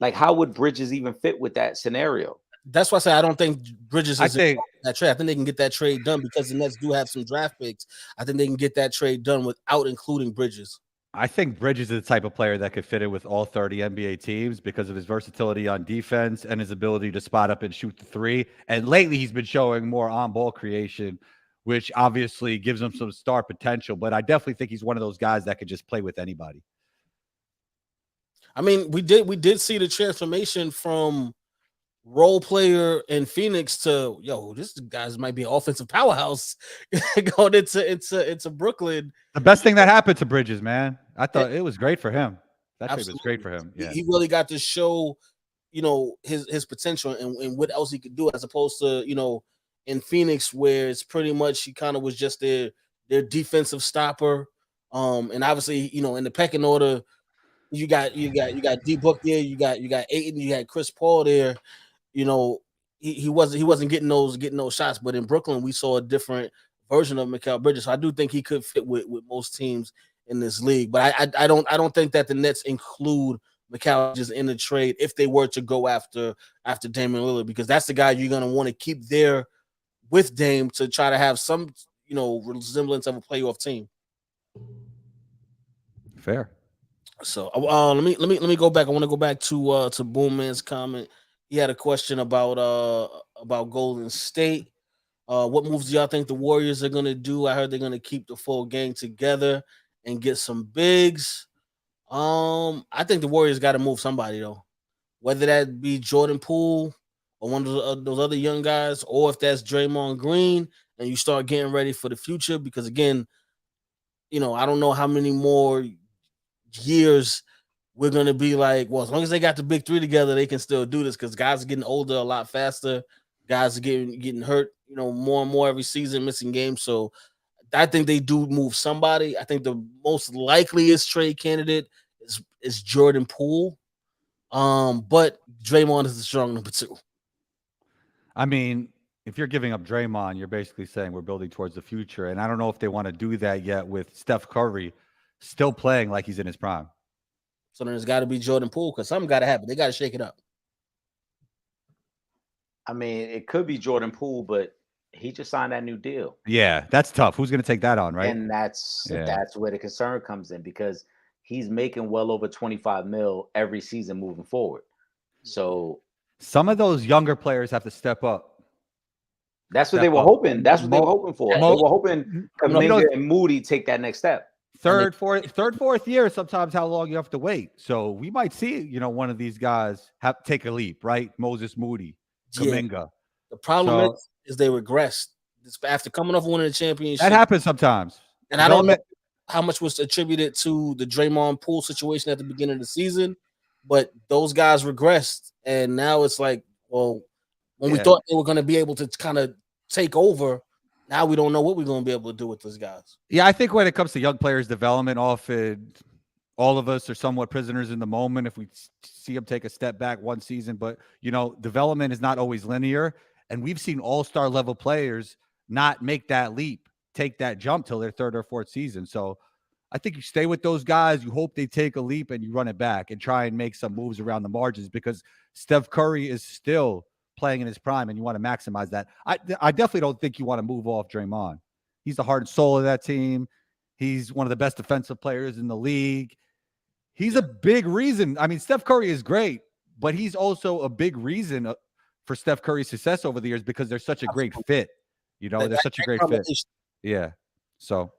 Like, how would Bridges even fit with that scenario? That's why I say I don't think Bridges I is think that trade. I think they can get that trade done because the Nets do have some draft picks. I think they can get that trade done without including Bridges. Bridges is the type of player that could fit in with all 30 NBA teams because of his versatility on defense and his ability to spot up and shoot the three. And lately, he's been showing more on-ball creation, which obviously gives him some star potential. But I definitely think he's one of those guys that could just play with anybody. I mean, we did see the transformation from role player in Phoenix to this guy's might be an offensive powerhouse going into Brooklyn. The best thing that happened to Bridges, man. I thought it was great for him. That trade was great for him. Yeah. He really got to show, his potential and what else he could do, as opposed to, in Phoenix, where it's pretty much he kind of was just their defensive stopper. And obviously, in the pecking order, you got D Book there, you got Ayton, you had Chris Paul there. He wasn't getting those shots, but in Brooklyn we saw a different version of Mikal Bridges. So I do think he could fit with most teams in this league, but I don't think that the Nets include Mikal Bridges in the trade if they were to go after Damian Lillard, because that's the guy you're gonna want to keep there with Dame to try to have some resemblance of a playoff team. Fair. So let me go back. I want to go back to Boomman's comment. He had a question about Golden State. What moves do y'all think the Warriors are gonna do? I heard they're gonna keep the full gang together and get some bigs. I think the Warriors got to move somebody though, whether that be Jordan Poole or one of those other young guys, or if that's Draymond Green, and you start getting ready for the future. Because again, I don't know how many more years we're gonna be like, well, as long as they got the big three together, they can still do this, because guys are getting older a lot faster. Guys are getting hurt, more and more every season, missing games. So I think they do move somebody. I think the most likeliest trade candidate is Jordan Poole. But Draymond is the strong number two. I mean, if you're giving up Draymond, you're basically saying we're building towards the future. And I don't know if they want to do that yet with Steph Curry still playing like he's in his prime. So then there's got to be Jordan Poole, because something got to happen. They got to shake it up. I mean, it could be Jordan Poole, but he just signed that new deal. Yeah, that's tough. Who's going to take that on, right? And that's Yeah. where the concern comes in, because he's making well over 25 mil every season moving forward. So Some of those younger players have to step up. that's what Step they were up. hoping. That's what they were hoping for. They were hoping You know, Kaminga and Moody take that next step. third, fourth year, sometimes how long you have to wait. So we might see, you know, one of these guys take a leap, right? Moses Moody, Kaminga. Yeah. The problem is they regressed after coming off winning the championship. That happens sometimes. And I don't know how much was attributed to the Draymond Poole situation at the beginning of the season, but those guys regressed. And now it's like, well, when we thought they were going to be able to kind of take over, now we don't know what we're going to be able to do with those guys. Yeah, I think when it comes to young players' development, often all of us are somewhat prisoners in the moment if we see them take a step back one season. But, you know, development is not always linear. And we've seen all-star level players not make that leap, take that jump till their third or fourth season. So I think you stay with those guys. You hope they take a leap and you run it back and try and make some moves around the margins, because Steph Curry is still playing in his prime and you want to maximize that. I definitely don't think you want to move off Draymond. He's the heart and soul of that team. He's one of the best defensive players in the league. He's a big reason. I mean, Steph Curry is great, but he's also a big reason for Steph Curry's success over the years, because they're such a great fit. You know, they're such a great fit. Yeah. So,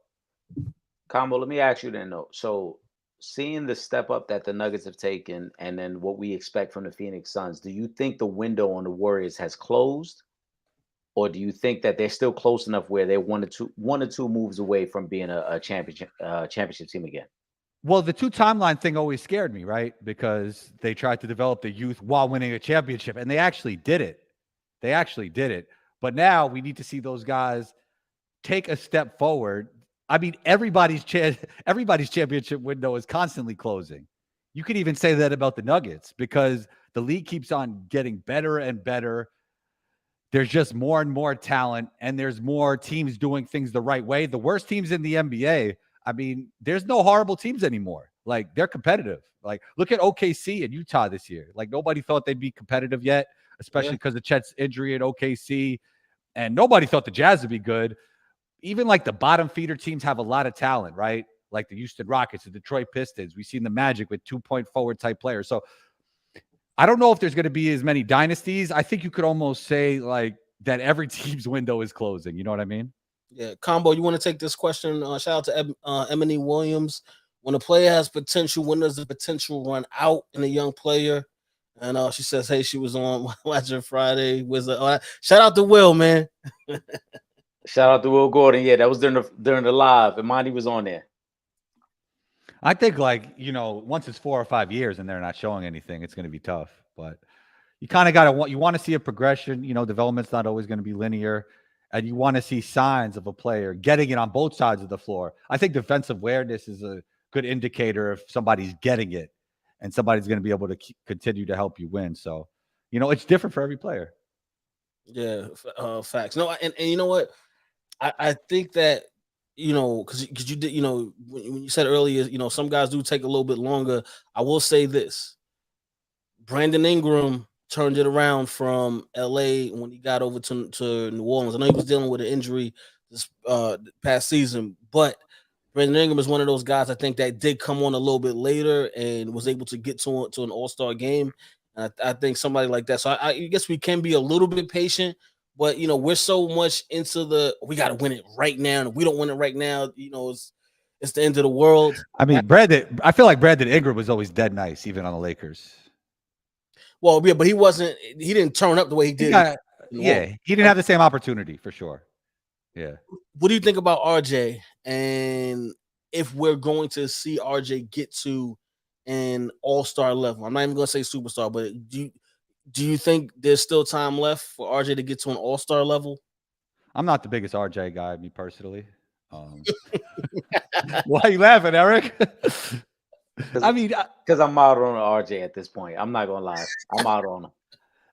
Combo, let me ask you then, though. So, seeing the step up that the Nuggets have taken, and then what we expect from the Phoenix Suns, do you think the window on the Warriors has closed, or do you think that they're still close enough where they're one or two moves away from being a championship team again? Well, the 2 timeline thing always scared me, right? Because they tried to develop the youth while winning a championship, and they actually did it. But now we need to see those guys take a step forward. I mean, everybody's championship window is constantly closing. You could even say that about the Nuggets, because the league keeps on getting better and better. There's just more and more talent, and there's more teams doing things the right way. The worst teams in the NBA, I mean, there's no horrible teams anymore. Like, they're competitive. Like, look at OKC and Utah this year. Like, nobody thought they'd be competitive yet, especially because of Chet's injury at OKC. And nobody thought the Jazz would be good. Even like the bottom feeder teams have a lot of talent, right? Like the Houston Rockets, the Detroit Pistons. We've seen the Magic with 2-point forward type players. So I don't know if there's going to be as many dynasties. I think you could almost say like that every team's window is closing. You know what I mean? Yeah. Combo, you want to take this question? Shout out to Emily Williams. When a player has potential, when does the potential run out in a young player? And she says, hey, she was on watching Friday. Shout out to Will, man. Shout out to Will Gordon. Yeah, that was during the live, and Monty was on there. I think, like, you know, once it's 4 or 5 years and they're not showing anything, it's going to be tough. But you kind of want to see a progression. You know, development's not always going to be linear, and you want to see signs of a player getting it on both sides of the floor. I think defensive awareness is a good indicator if somebody's getting it, and somebody's going to be able to continue to help you win. So, you know, it's different for every player. Yeah, facts. No, and you know what? I think that, you know, because you did, you know, when you said earlier, you know, some guys do take a little bit longer. I will say this: Brandon Ingram turned it around from LA when he got over to New Orleans. I know he was dealing with an injury this past season, but Brandon Ingram is one of those guys I think that did come on a little bit later and was able to get to an All-Star game. And I think somebody like that. So I guess we can be a little bit patient. But, you know, we're so much into we got to win it right now. And if we don't win it right now, you know, it's the end of the world. I mean, I feel like Brandon Ingram was always dead nice, even on the Lakers. Well, yeah, but he didn't turn up the way he did. He didn't have the same opportunity for sure. Yeah. What do you think about RJ? And if we're going to see RJ get to an all-star level? I'm not even going to say superstar, but do you think there's still time left for RJ to get to an all-star level? I'm not the biggest RJ guy, me personally. Why are you laughing, Eric? I mean, because I'm out on RJ at this point. I'm not gonna lie, I'm out on him.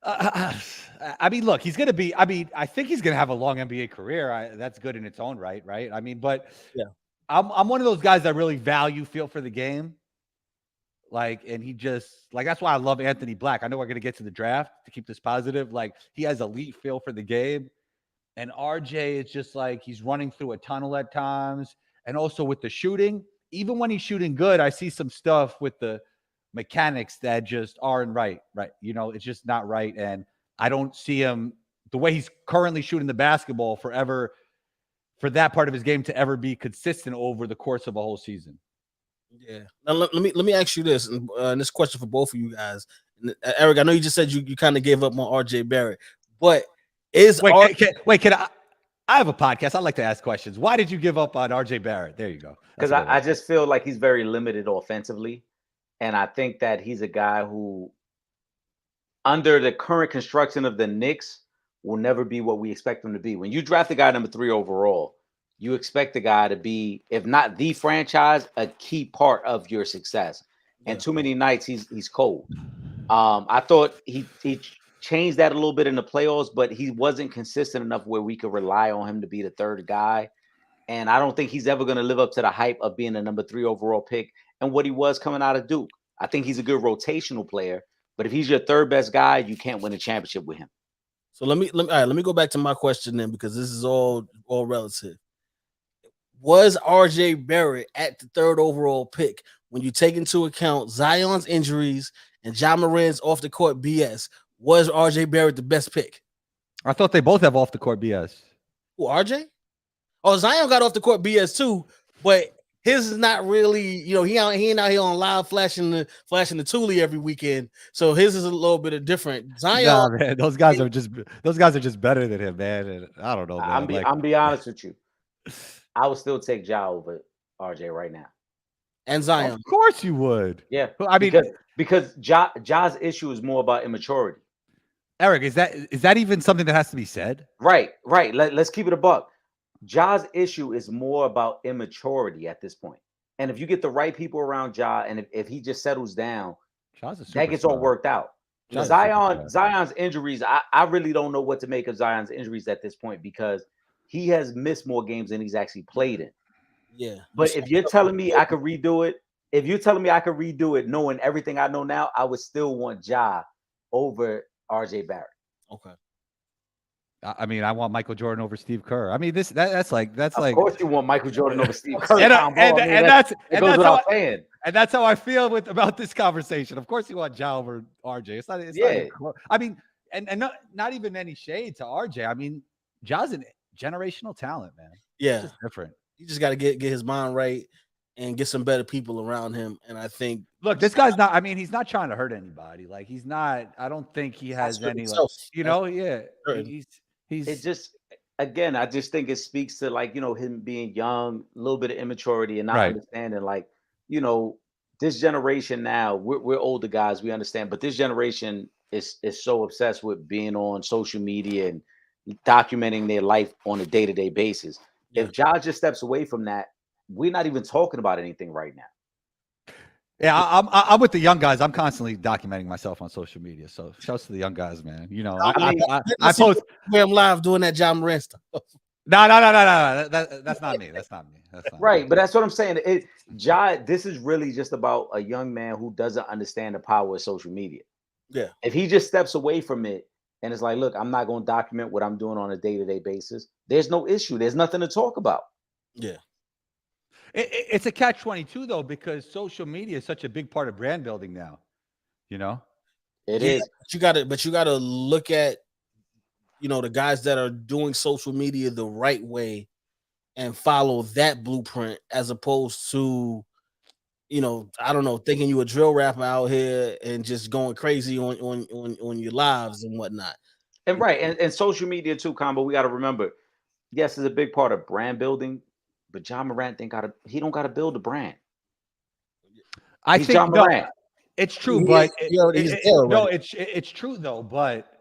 I mean, look, he's gonna be. I mean, I think he's gonna have a long NBA career. That's good in its own right? I mean, but yeah, I'm one of those guys that really value feel for the game. Like, and he just like that's why I love Anthony Black. I know we're gonna get to the draft to keep this positive. Like, he has elite feel for the game. And RJ is just like he's running through a tunnel at times. And also with the shooting, even when he's shooting good, I see some stuff with the mechanics that just aren't right. Right. You know, it's just not right. And I don't see him the way he's currently shooting the basketball forever for that part of his game to ever be consistent over the course of a whole season. Yeah. Now let me ask you this, and this question for both of you guys. Eric, I know you just said you kind of gave up on RJ Barrett, but can I have a podcast. I like to ask questions. Why did you give up on RJ Barrett? There you go. Because I just feel like he's very limited offensively. And I think that he's a guy who, under the current construction of the Knicks, will never be what we expect him to be. When you draft a guy number 3 overall, you expect the guy to be, if not the franchise, a key part of your success. And too many nights he's cold. I thought he changed that a little bit in the playoffs, but he wasn't consistent enough where we could rely on him to be the third guy. And I don't think he's ever going to live up to the hype of being a number 3 overall pick and what he was coming out of Duke. I think he's a good rotational player, but if he's your third best guy, you can't win a championship with him. So let me go back to my question then, because this is all relative. Was RJ Barrett at the 3rd overall pick when you take into account Zion's injuries and Ja Morant's off the court BS? Was RJ Barrett the best pick? I thought they both have off the court BS. Who, RJ? Oh, Zion got off the court BS too, but his is not really, he ain't out here on live flashing the Thule every weekend. So his is a little bit of different. Zion, nah, man, those guys are just better than him, man. And I don't know, man. I'm be honest with you. I would still take Ja over RJ right now. And Zion. Of course you would. Yeah. I mean, because Ja's issue is more about immaturity. Eric, is that even something that has to be said? Right. Let's keep it a buck. Ja's issue is more about immaturity at this point. And if you get the right people around Ja, and if he just settles down, that gets all worked out. Zion's injuries, I really don't know what to make of Zion's injuries at this point, because he has missed more games than he's actually played in. Yeah. But if you're telling me I could redo it, knowing everything I know now, I would still want Ja over RJ Barrett. Okay. I mean, I want Michael Jordan over Steve Kerr. I mean, that's like. Of course, you want Michael Jordan over Steve Kerr. And that's how I feel about this conversation. Of course, you want Ja over RJ. It's not even close. I mean, and not even any shade to RJ. I mean, Ja's a generational talent, man. Yeah, it's just different. He just got to get his mind right and get some better people around him. And I think, look, this guy's not. I mean, he's not trying to hurt anybody. Like, he's not. I don't think he has any. It just, again, I just think it speaks to, like, him being young, a little bit of immaturity, and not understanding, like, this generation now, we're older guys, we understand, but this generation is so obsessed with being on social media and documenting their life on a day-to-day basis. Yeah. If Ja just steps away from that, we're not even talking about anything right now. Yeah, I'm with the young guys. I'm constantly documenting myself on social media. So shouts to the young guys, man. I post where I'm live doing that Ja Morant stuff. No. That's not me. That's not me. Right, but that's what I'm saying. This is really just about a young man who doesn't understand the power of social media. Yeah. If he just steps away from it and it's like, look, I'm not going to document what I'm doing on a day-to-day basis, there's no issue. There's nothing to talk about. Yeah. It's a catch-22 though, because social media is such a big part of brand building now. It is. But you gotta look at, the guys that are doing social media the right way and follow that blueprint, as opposed to, I don't know, thinking you a drill rapper out here and just going crazy on your lives and whatnot. And right, and social media too, Combo. We got to remember, yes, it's a big part of brand building. But Ja Morant he don't got to build a brand. I think Ja Morant. It's true, but it's true though. But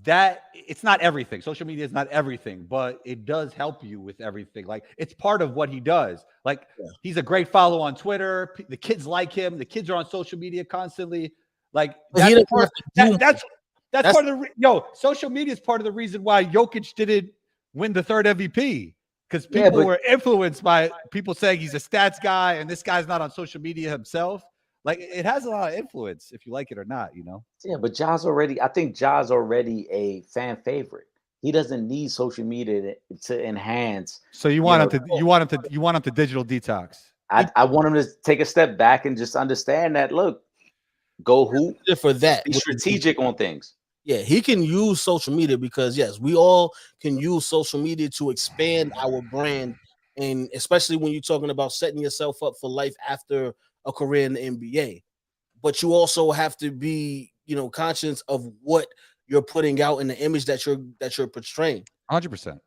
that it's not everything. Social media is not everything, but it does help you with everything. Like, it's part of what he does. Like, he's a great follow on Twitter. The kids like him. The kids are on social media constantly. Like, that's part of the social media is part of the reason why Jokic didn't win the 3rd MVP. Because people were influenced by people saying he's a stats guy and this guy's not on social media himself. Like it has a lot of influence, if you like it or not. Yeah, but I think Ja's already a fan favorite. He doesn't need social media to enhance. So you You want know, him to you want him to you want him to digital detox. I want him to take a step back and just understand that. Look, go hoop. For that, Be strategic on things. yeah, he can use social media because yes, we all can use social media to expand our brand, and especially when you're talking about setting yourself up for life after a career in the NBA. But you also have to be, conscious of what you're putting out in the image that you're portraying. 100%.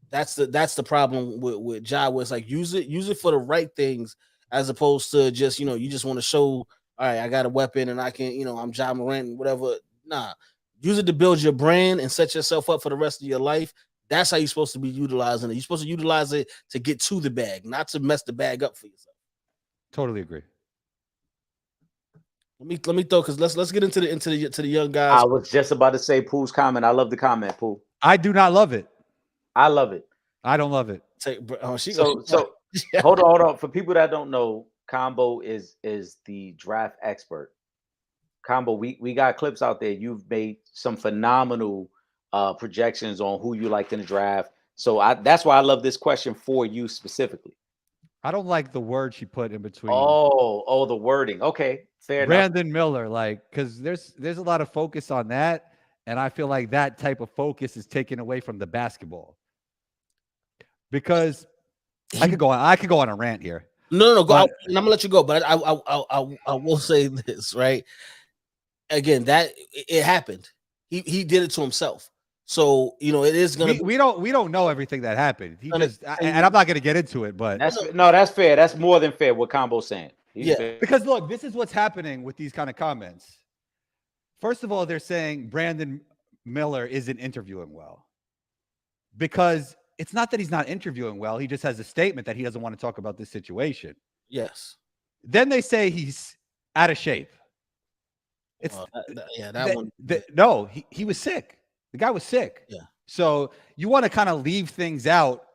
That's the problem with Ja, where it's like use it for the right things as opposed to just you just want to show, all right, I got a weapon and I can, I'm Ja Morant and whatever. Nah, use it to build your brand and set yourself up for the rest of your life. That's how you're supposed to be utilizing it. You're supposed to utilize it to get to the bag, not to mess the bag up for yourself. Totally agree. Let me throw, because let's get into the young guys. I was just about to say Pooh's comment. I love the comment, Pooh. I do not love it. I love it. I don't love it. So hold on. For people that don't know, Combo is the draft expert. Combo, we got clips out there. You've made some phenomenal projections on who you liked in the draft. So that's why I love this question for you specifically. I don't like the word she put in between. Oh, the wording. Okay, fair Brandon enough. Miller, like, because there's a lot of focus on that, and I feel like that type of focus is taken away from the basketball. Because I could go on a rant here. No, go. And I'm gonna let you go, but I will say this, right? Again, that it happened. He did it to himself. So it is gonna. We don't know everything that happened. And I'm not gonna get into it, but that's fair. That's more than fair. What Combo's saying. Because look, this is what's happening with these kind of comments. First of all, they're saying Brandon Miller isn't interviewing well, because it's not that he's not interviewing well. He just has a statement that he doesn't want to talk about this situation. Yes. Then they say he's out of shape. It's no, he was sick. The guy was sick. Yeah. So you want to kind of leave things out.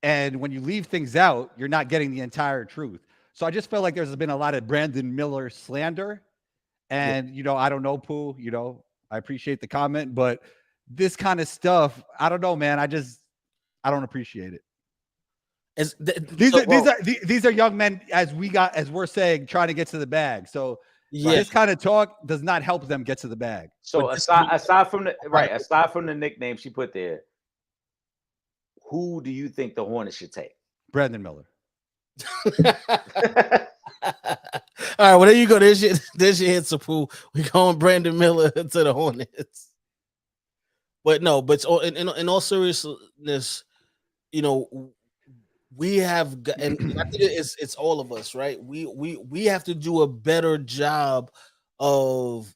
And when you leave things out, you're not getting the entire truth. So I just felt like there's been a lot of Brandon Miller slander. And, I don't know, Pooh, I appreciate the comment, but this kind of stuff, I don't know, man. I don't appreciate it. These are young men, as we're saying, trying to get to the bag. So this kind of talk does not help them get to the bag. So aside from the nickname she put there, who do you think the Hornets should take? Brandon Miller. All right, well, there you go. There's your answer, Pooh. We're going Brandon Miller to the Hornets. But no, in all seriousness, we have, and I think it's all of us, right? We have to do a better job of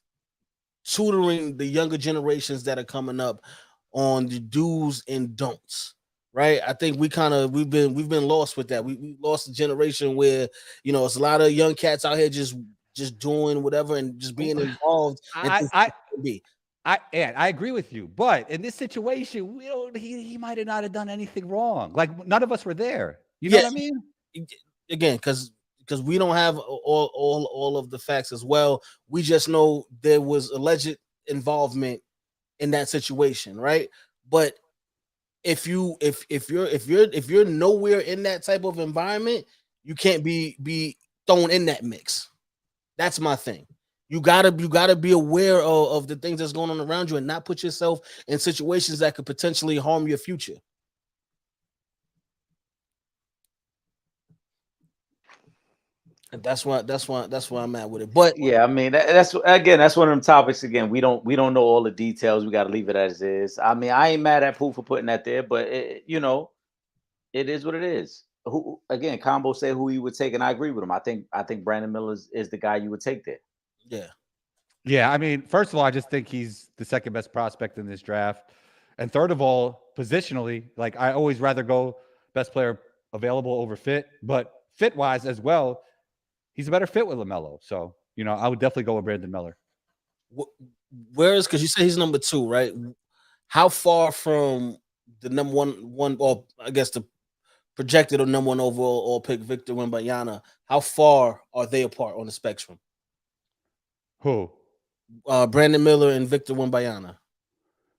tutoring the younger generations that are coming up on the do's and don'ts. Right, I think we've been lost with that. We lost a generation where it's a lot of young cats out here just doing whatever and just being involved. I agree with you, but in this situation, he might have not have done anything wrong. Like none of us were there. You know what I mean? Again, because we don't have all of the facts as well. We just know there was alleged involvement in that situation, right? But if you're nowhere in that type of environment, you can't be thrown in that mix. That's my thing. You gotta be aware of the things that's going on around you and not put yourself in situations that could potentially harm your future. And that's why I'm at with it. But yeah, I mean that's one of them topics. Again, we don't know all the details. We got to leave it as is. I mean, I ain't mad at Pooh for putting that there, but it is what it is. Who again? Combo said who he would take, and I agree with him. I think Brandon Miller is the guy you would take there. Yeah. I mean, first of all, I just think he's the second best prospect in this draft, and third of all, positionally, like I always rather go best player available over fit, but fit wise as well. He's a better fit with LaMelo. So, I would definitely go with Brandon Miller. Because you say he's number 2, right? How far from the number one, or I guess the projected a number 1 overall pick, Victor Wembanyama. How far are they apart on the spectrum? Who? Brandon Miller and Victor Wembanyama.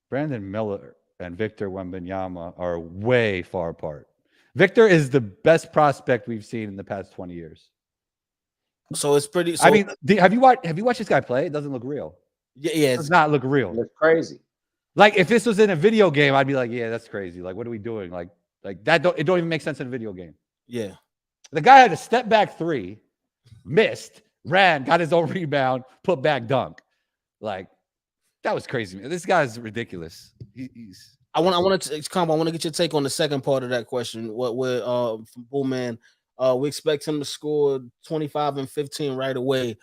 Brandon Miller and Victor Wembanyama are way far apart. Victor is the best prospect we've seen in the past 20 years. So it's pretty. So, I mean, have you watched this guy play? It doesn't look real. Yeah, It does not look real. It's crazy. Like if this was in a video game, I'd be like, yeah, that's crazy. Like, what are we doing? Like that it don't even make sense in a video game. Yeah. The guy had a step back 3, missed, ran, got his own rebound, put back dunk. Like that was crazy. This guy's ridiculous. He's. I want to get your take on the second part of that question. What from Bullman, we expect him to score 25 and 15 right away.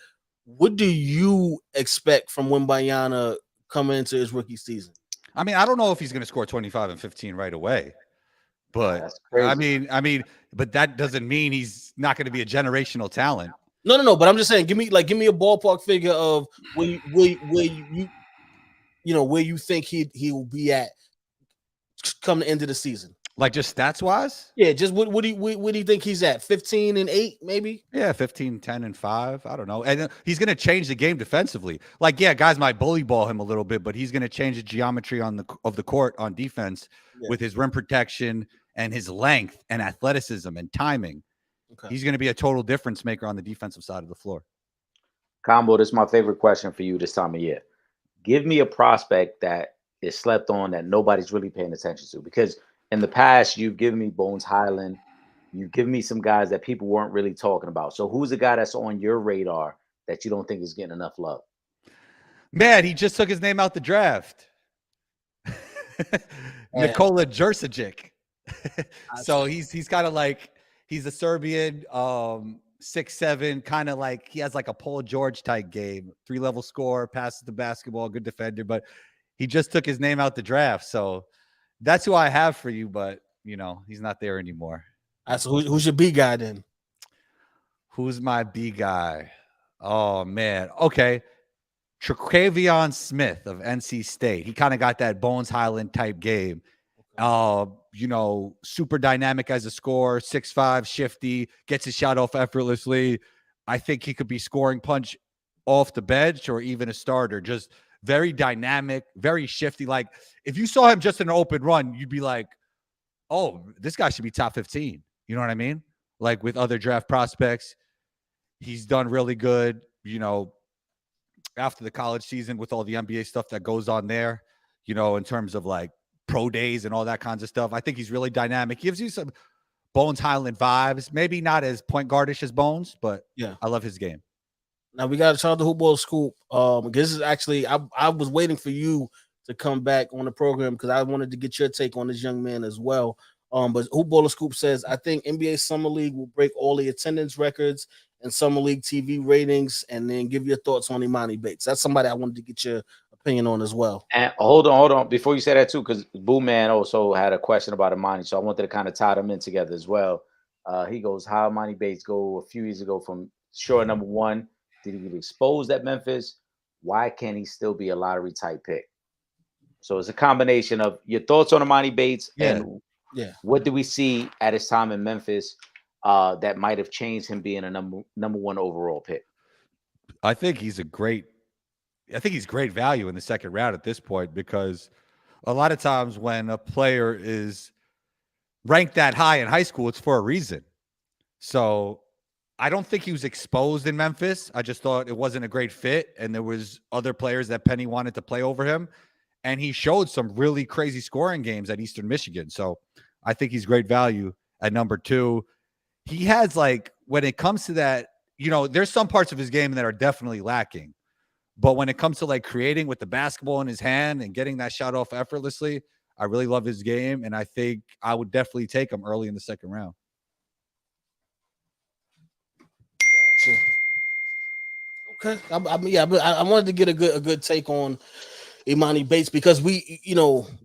What do you expect from Wembanyama coming into his rookie season? I mean, I don't know if he's going to score 25 and 15 right away, but That's crazy. I mean, but that doesn't mean he's not going to be a generational talent. No. But I'm just saying, give me a ballpark figure of where you think he will be at come the end of the season. Like just stats wise? Yeah, just what do you think he's at? 15 and 8, maybe? Yeah, 15, 10, and 5. I don't know. And he's going to change the game defensively. Like, yeah, guys might bully ball him a little bit, but he's going to change the geometry of the court on defense with his rim protection and his length and athleticism and timing. Okay. He's going to be a total difference maker on the defensive side of the floor. Combo, this is my favorite question for you this time of year. Give me a prospect that is slept on that nobody's really paying attention to, because in the past, you've given me Bones Highland. You've given me some guys that people weren't really talking about. So who's the guy that's on your radar that you don't think is getting enough love? Man, he just took his name out the draft. Nikola Jersic. So he's kind of like, he's a Serbian, 6'7", kind of like, he has like a Paul George type game, 3-level scorer, passes the basketball, good defender, but he just took his name out the draft. So that's who I have for you, but he's not there anymore. So who's your B guy then? Who's my B guy? Oh man. Okay. Tre'Quavion Smith of NC State. He kind of got that Bones Highland type game. Super dynamic as a scorer, 6'5", shifty, gets his shot off effortlessly. I think he could be scoring punch off the bench or even a starter. Just very dynamic, very shifty. Like if you saw him just in an open run, you'd be like, oh, this guy should be top 15. You know what I mean? Like with other draft prospects, he's done really good, after the college season with all the NBA stuff that goes on there, in terms of like pro days and all that kinds of stuff. I think he's really dynamic. He gives you some Bones Highland vibes, maybe not as point guardish as Bones, but yeah, I love his game. Now we got to shout out the Hoop Ball Scoop. This is actually I was waiting for you to come back on the program because I wanted to get your take on this young man as well. But Hoop Ball Scoop says, I think NBA Summer League will break all the attendance records and Summer League TV ratings, and then give your thoughts on Imani Bates. That's somebody I wanted to get your opinion on as well. And hold on, before you say that too, because Boo Man also had a question about Imani, so I wanted to kind of tie them in together as well. He goes, how Imani Bates go a few years ago from sure number 1. Did he get exposed at Memphis? Why can't he still be a lottery type pick? So it's a combination of your thoughts on Imani Bates and what do we see at his time in Memphis that might have changed him being a number 1 overall pick? I think he's great value in the second round at this point, because a lot of times when a player is ranked that high in high school, it's for a reason. So I don't think he was exposed in Memphis. I just thought it wasn't a great fit, and there was other players that Penny wanted to play over him, and he showed some really crazy scoring games at Eastern Michigan. So I think he's great value at number 2. He has, like, when it comes to that, there's some parts of his game that are definitely lacking, but when it comes to like creating with the basketball in his hand and getting that shot off effortlessly, I really love his game, and I think I would definitely take him early in the second round. Okay, I wanted to get a good take on Imani Bates, because we,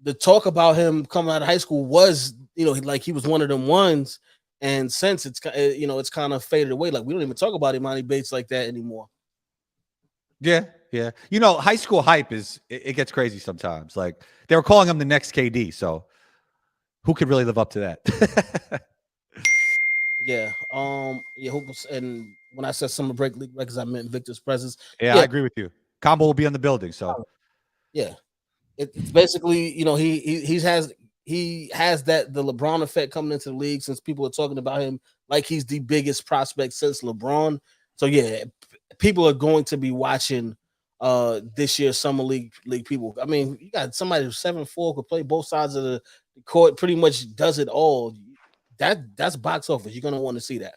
the talk about him coming out of high school was, like he was one of them ones, and since it's kind of faded away. Like we don't even talk about Imani Bates like that anymore. Yeah. High school hype it gets crazy sometimes. Like they were calling him the next KD, so who could really live up to that? Yeah. Yeah. And when I said summer break league records, I meant Victor's presence. Yeah, I Yeah. agree with you. Combo will be in the building. So Yeah. It's basically, he has that the LeBron effect coming into the league since people are talking about him like he's the biggest prospect since LeBron. So yeah, people are going to be watching this year's summer league people. I mean, you got somebody who's 7'4", could play both sides of the court, pretty much does it all. That's box office. You're gonna want to see that.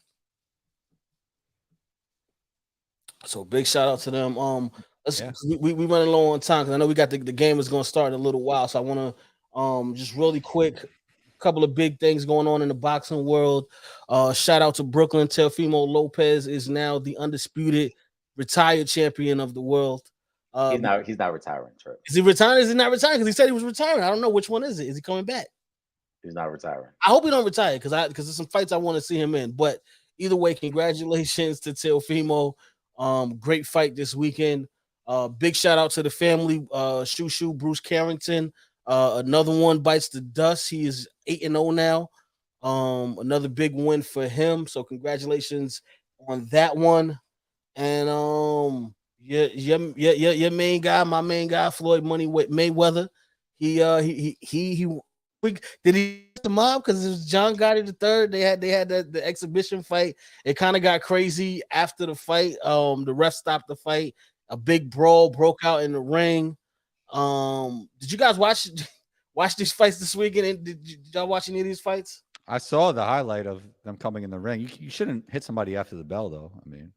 So big shout out to them. yeah, We running low on time because I know we got the game is going to start in a little while. So I want to just really quick, couple of big things going on in the boxing world. Shout out to Brooklyn. Teofimo Lopez is now the undisputed retired champion of the world. He's Uh, not. He's not retiring, Trip. is he retiring? Is he not retiring? Because he said he was retiring. I don't know which one is it. Is he coming back? He's not retiring. I hope he don't retire because there's some fights I want to see him in. But either way, congratulations to Teofimo. Great fight this weekend. Big shout out to the family. Shoo Bruce Carrington. Another one bites the dust. He is 8-0 now. Another big win for him. So congratulations on that one. And your main guy, my main guy, Floyd Money Mayweather. He did he the mob because it was John Gotti the third. They had the exhibition fight. It kind of got crazy after the fight. The ref stopped the fight. A big brawl broke out in the ring. Did you guys watch these fights this weekend? And did y'all watch any of these fights? I saw the highlight of them coming in the ring. You shouldn't hit somebody after the bell, though. I mean,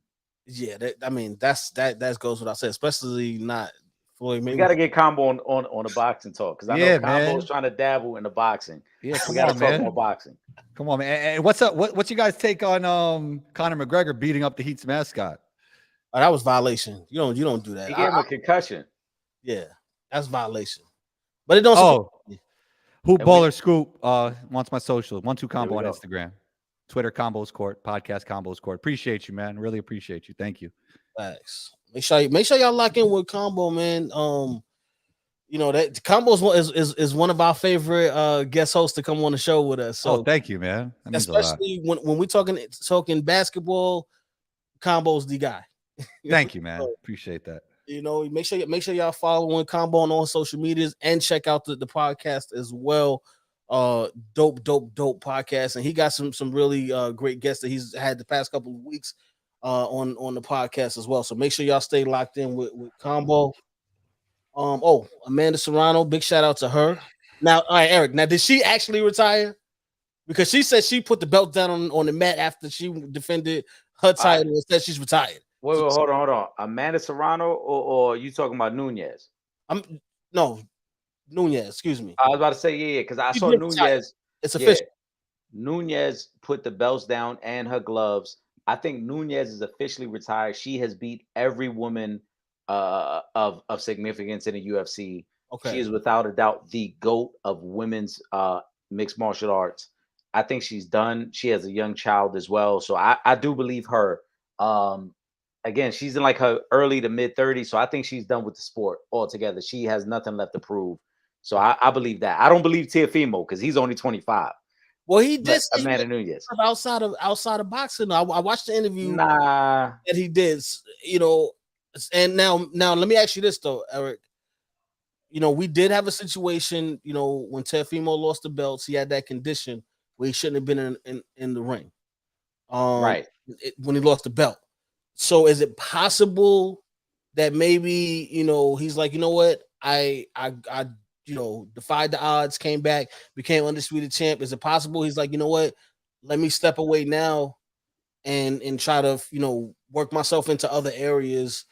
Yeah, that goes without saying, especially not Floyd We got Mayweather. to get Combo on the boxing talk because I know yeah, Combo's man. trying to dabble in the boxing. Yeah, We come got to on, talk man. more boxing. Come on, man. And what's up? What's you guys take on Conor McGregor beating up the Heat's mascot? Oh, that was violation. You don't do that. He gave him a concussion. Yeah, that's violation. But it don't. Oh, Hoop And we- Baller Scoop wants my social. 1-2 combo on go. Instagram. Twitter Combos Court, podcast Combos Court. Appreciate you, man. Really appreciate you. Thank you. Facts. Make sure y'all lock in with Combo, man. That Combo's is one of our favorite guest hosts to come on the show with us. So Thank you, man. That means a lot. especially when we talking basketball, Combo's the guy. Thank you, man. So, Appreciate that. make sure y'all following Combo on all social medias and check out the podcast as well. Dope podcast, and he got some really great guests that he's had the past couple of weeks on the podcast as well. So make sure y'all stay locked in with Combo. Amanda Serrano, big shout out to her. Now, all right, Eric. Now, did she actually retire? Because she said she put the belt down on the mat after she defended her title and said she's retired. Wait, hold on. Amanda Serrano or you talking about Nunez? No, Nunez. Excuse me. I was about to say yeah, because I She saw did Nunez. retire. It's official. Nunez put the belts down and her gloves. I think Nunez is officially retired. She has beat every woman of significance in the UFC. Okay. She is without a doubt the GOAT of women's mixed martial arts. I think she's done. She has a young child as well. So I do believe her. Again, she's in like her early to mid 30s. So I think she's done with the sport altogether. She has nothing left to prove. So I believe that. I don't believe Teofimo because he's only 25. Well, he did say Amanda Nunez outside of boxing. I watched the interview that he did. And now let me ask you this though, Eric. We did have a situation. When Teofimo lost the belts, he had that condition where he shouldn't have been in the ring. Right. When he lost the belt. So is it possible that maybe he's like, you know what, I defied the odds, came back, became undisputed champ. Is it possible he's like, you know what, let me step away now and try to work myself into other areas,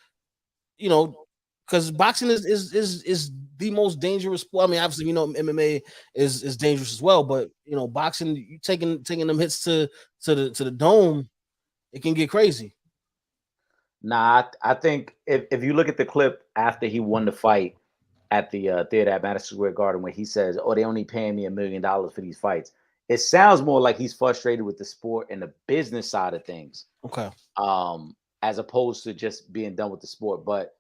because boxing is the most dangerous sport. I mean, obviously, MMA is dangerous as well, but boxing, you taking them hits to the dome, it can get crazy. Nah, I think if you look at the clip after he won the fight at the theater at Madison Square Garden, where he says, "Oh, they only paying me $1 million for these fights," it sounds more like he's frustrated with the sport and the business side of things. Okay. As opposed to just being done with the sport. But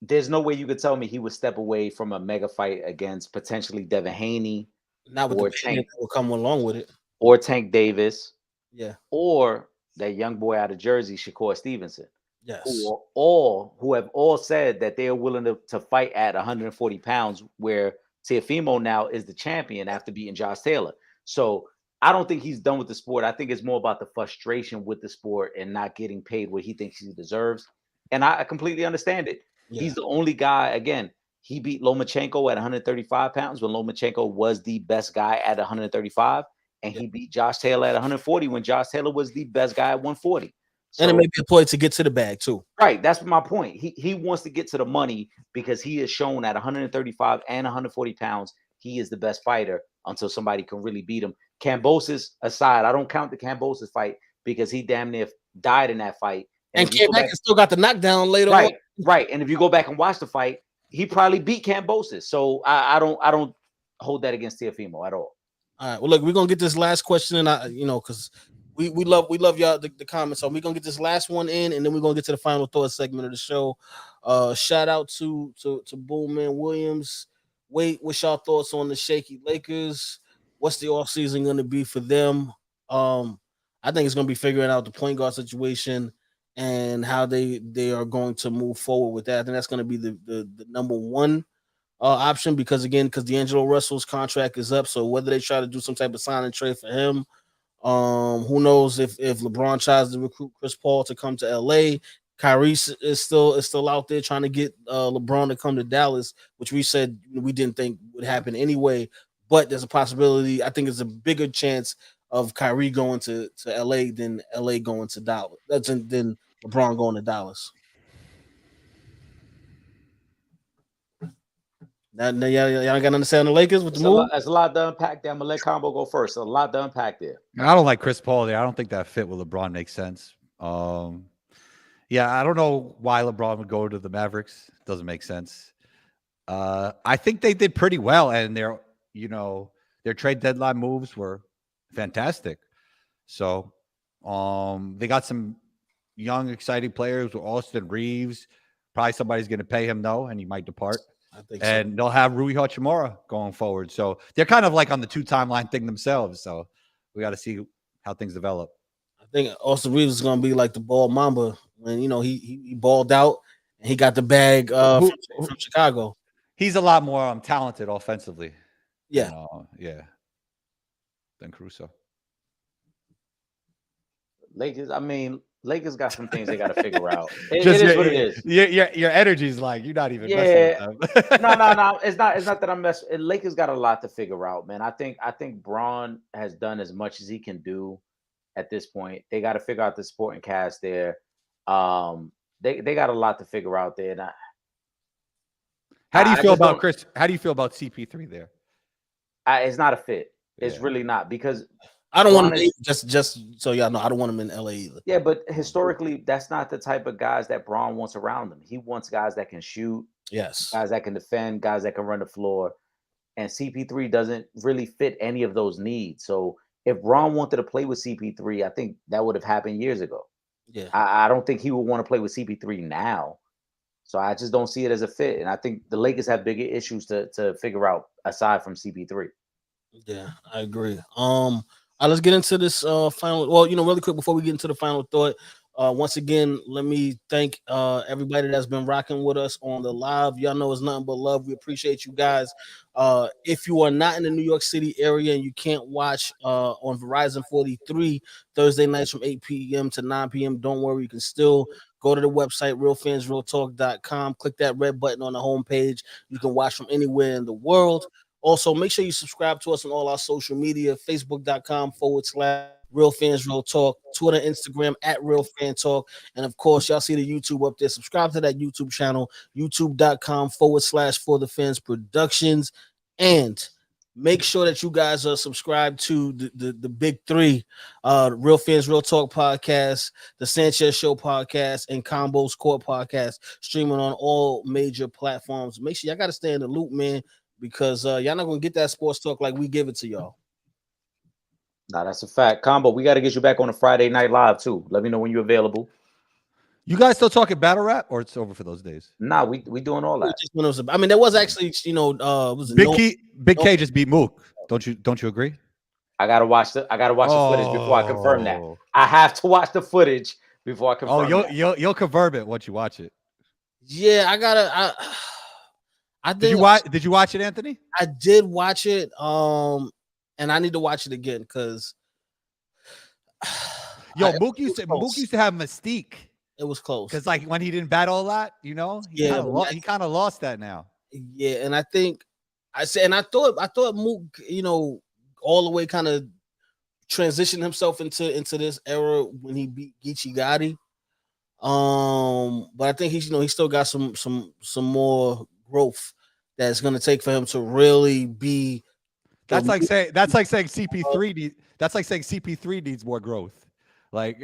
there's no way you could tell me he would step away from a mega fight against potentially Devin Haney. Not with or the pain that will come along with it. or Tank Davis, Yeah. or that young boy out of Jersey, Shakur Stevenson, Yes. who have all said that they are willing to fight at 140 pounds, where Teofimo now is the champion after beating Josh Taylor. So I don't think he's done with the sport. I think it's more about the frustration with the sport and not getting paid what he thinks he deserves. And I completely understand it. Yeah. He's the only guy, again, he beat Lomachenko at 135 pounds when Lomachenko was the best guy at 135. And Yeah. he beat Josh Taylor at 140 when Josh Taylor was the best guy at 140. And it So may be a point to get to the bag too. right, that's my point. He wants to get to the money because he has shown at 135 and 140 pounds he is the best fighter until somebody can really beat him. Cambosis aside, I don't count the Cambosis fight because he damn near died in that fight. And if you came go back and still got the knockdown later on. right. And if you go back and watch the fight, he probably beat Cambosis. So I don't hold that against Teofimo at all. All right. Well, look, we're gonna get this last question, and because we love y'all the comments. So we're gonna get this last one in, and then we're gonna get to the final thought segment of the show. Shout out to Boomman Williams. What's y'all thoughts on the shaky Lakers? What's the offseason gonna be for them? I think it's gonna be figuring out the point guard situation and how they are going to move forward with that. I think that's gonna be the number one option because D'Angelo Russell's contract is up. So whether they try to do some type of sign and trade for him, who knows if LeBron tries to recruit Chris Paul to come to LA. Kyrie is still out there trying to get LeBron to come to Dallas, which we said we didn't think would happen anyway. But there's a possibility. I think it's a bigger chance of Kyrie going to LA than LA going to Dallas. Than LeBron going to Dallas. Y'all got to understand the Lakers with the move. There's a lot to unpack there. I'm gonna let Combo go first. A lot to unpack there. I don't like Chris Paul there. I don't think that fit with LeBron makes sense. Yeah, I don't know why LeBron would go to the Mavericks. Doesn't make sense. I think they did pretty well, and their trade deadline moves were fantastic. So they got some young, exciting players with Austin Reeves. Probably somebody's going to pay him though, and he might depart. I think and so. They'll have Rui Hachimura going forward. So they're kind of like on the 2 timeline thing themselves. So we got to see how things develop. I think Austin Reeves is going to be like the ball Mamba when he balled out and he got the bag from Chicago. He's a lot more talented offensively. Yeah, than Caruso. Lakers got some things they got to figure out. It Just is what it is. Your energy is like you're not even messing with them. No. It's not that I'm messing. Lakers got a lot to figure out, man. I think Braun has done as much as he can do at this point. They got to figure out the supporting cast there. They got a lot to figure out there. And how do you feel about Chris? How do you feel about CP3 there? It's not a fit. It's really not because. I don't want him just so y'all know. I don't want him in LA either. Yeah, but historically, that's not the type of guys that Braun wants around him. He wants guys that can shoot, yes, guys that can defend, guys that can run the floor. And CP3 doesn't really fit any of those needs. So if Braun wanted to play with CP3, I think that would have happened years ago. Yeah, I don't think he would want to play with CP3 now. So I just don't see it as a fit. And I think the Lakers have bigger issues to figure out aside from CP3. Yeah, I agree. Let's get into this final. Well, really quick before we get into the final thought. Once again, let me thank everybody that's been rocking with us on the live. Y'all know it's nothing but love. We appreciate you guys. If you are not in the New York City area and you can't watch on Verizon 43 Thursday nights from 8 p.m. to 9 p.m., don't worry. You can still go to the website, realfansrealtalk.com. Click that red button on the homepage. You can watch from anywhere in the world. Also, make sure you subscribe to us on all our social media, facebook.com/Real Fans Real Talk, Twitter, Instagram @Real Fan Talk. And of course, y'all see the YouTube up there. Subscribe to that YouTube channel, youtube.com/For the Fans Productions. And make sure that you guys are subscribed to the big three, Real Fans Real Talk podcast, the Sanchez Show podcast, and Combos Court podcast, streaming on all major platforms. Make sure y'all got to stay in the loop, man, because y'all not gonna get that sports talk like we give it to y'all. Nah, that's a fact. Combo, we got to get you back on a Friday night live too. Let me know when you're available. You guys still talking battle rap, or it's over for those days? Nah, we doing all that. There was actually, Big K just beat Mook. Don't you agree? I gotta watch the footage before I confirm that. Oh. I have to watch the footage before I confirm. Oh, that. you'll confirm it once you watch it. Yeah, I Did you watch it, Anthony? I did watch it. And I need to watch it again because Mook used to have mystique. It was close because like when he didn't battle a lot, he kind of lost that now. Yeah, and I think I thought Mook, all the way kind of transitioned himself into this era when he beat Geechee Gotti. But I think he still got some more growth that's gonna take for him to really be. That's like saying CP3 that's like saying CP3 needs more growth. Like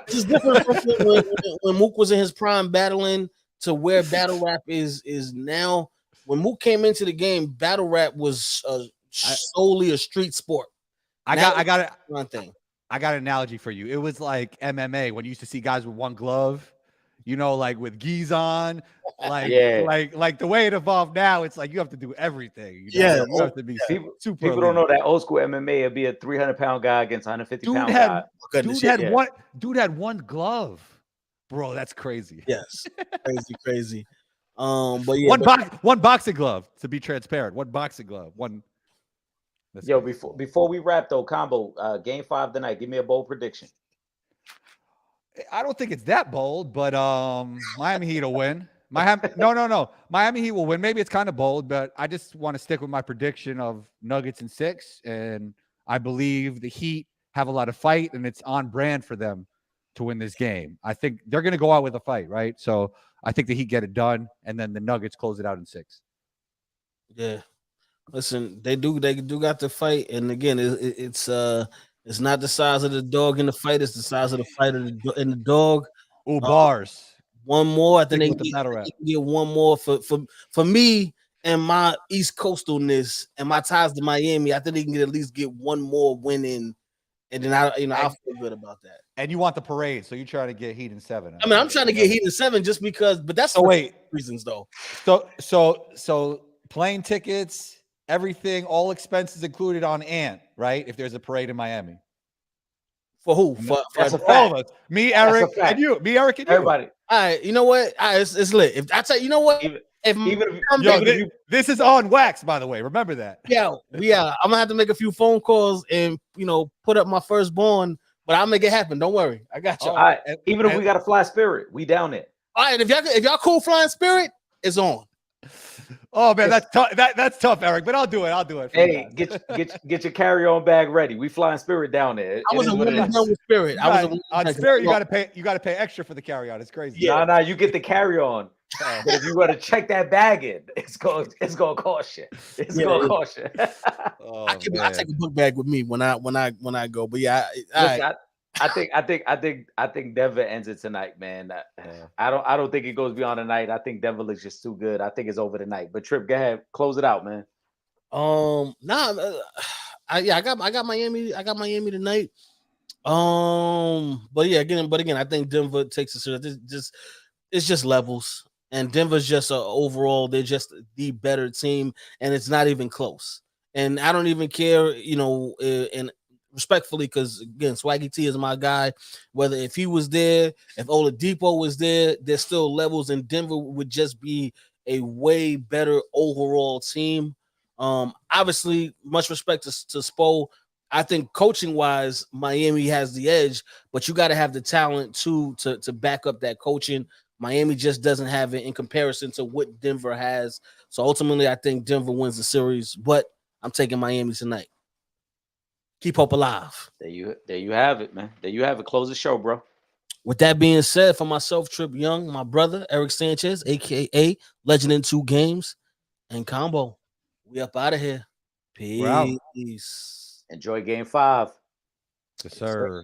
it's different from when Mook was in his prime battling to where battle rap is now. When Mook came into the game, battle rap was solely a street sport. I got one thing. I got an analogy for you. It was like MMA when you used to see guys with one glove, like with gis on, like the way it evolved now. It's like you have to do everything. You have to be super. People don't know that old school MMA would be a 300-pound guy against a 150-pound guy. Dude had one glove, bro. That's crazy. Yes, crazy. But yeah, one boxing glove. To be transparent, one boxing glove. One. Yo, before we wrap though, Combo, game 5 tonight. Give me a bold prediction. I don't think it's that bold, but Miami Heat will win. No. Miami Heat will win. Maybe it's kind of bold, but I just want to stick with my prediction of Nuggets in 6, and I believe the Heat have a lot of fight, and it's on brand for them to win this game. I think they're going to go out with a fight, right? So I think the Heat get it done, and then the Nuggets close it out in 6. Yeah. Listen, they do got to fight, and again, it's not the size of the dog in the fight; it's the size of the fight in the dog. Oh, bars! One more, I think they can get one more for me and my East Coastalness and my ties to Miami. I think they can at least get one more win in, and then I feel good about that. And you want the parade, so you try to get Heat in 7. I mean, I'm trying to get Heat in 7 just because, but that's reasons though. So plane tickets. Everything, all expenses included on Ant, right? If there's a parade in Miami. For who? For all of us. Me, Eric, and you. Me, Eric, and you. Everybody. All right, you know what? All right, it's lit. If I tell you know what? This is on wax, by the way. Remember that. Yeah. I'm gonna have to make a few phone calls and put up my firstborn, but I'll make it happen. Don't worry. I got you. All right. Even if we got to fly Spirit, we down there. All right, if y'all cool flying Spirit, it's on. Oh man, that's tough. That's tough, Eric. But I'll do it. Hey, get your carry-on bag ready. We flying Spirit down there. I was a woman done with Spirit. On Spirit, you gotta pay extra for the carry-on. It's crazy. Yeah, no, you get the carry-on. But if you gotta check that bag in, it's gonna cost you. It's gonna cost you. I take a book bag with me when I go. But yeah, I think Denver ends it tonight, man. I don't think it goes beyond the night. I think Denver looks just too good. I think it's over tonight. But Trip, go ahead, close it out, man. I got Miami. I got Miami tonight. But again, I think Denver takes it. It's just levels, and Denver's just overall. They're just the better team, and it's not even close. And I don't even care, and respectfully, because again, Swaggy T is my guy. Whether if he was there, if Oladipo was there, there's still levels, and Denver would just be a way better overall team. Obviously, much respect to Spo. I think coaching wise, Miami has the edge, but you got to have the talent to back up that coaching. Miami just doesn't have it in comparison to what Denver has. So ultimately, I think Denver wins the series, but I'm taking Miami tonight. Keep hope alive. There you have it, man. There you have it. Close the show, bro. With that being said, for myself, Trip Young, my brother, Eric Sanchez, a.k.a. Legend in 2 Games, and Combo, we up out of here. Peace. Enjoy game 5. Yes, sir.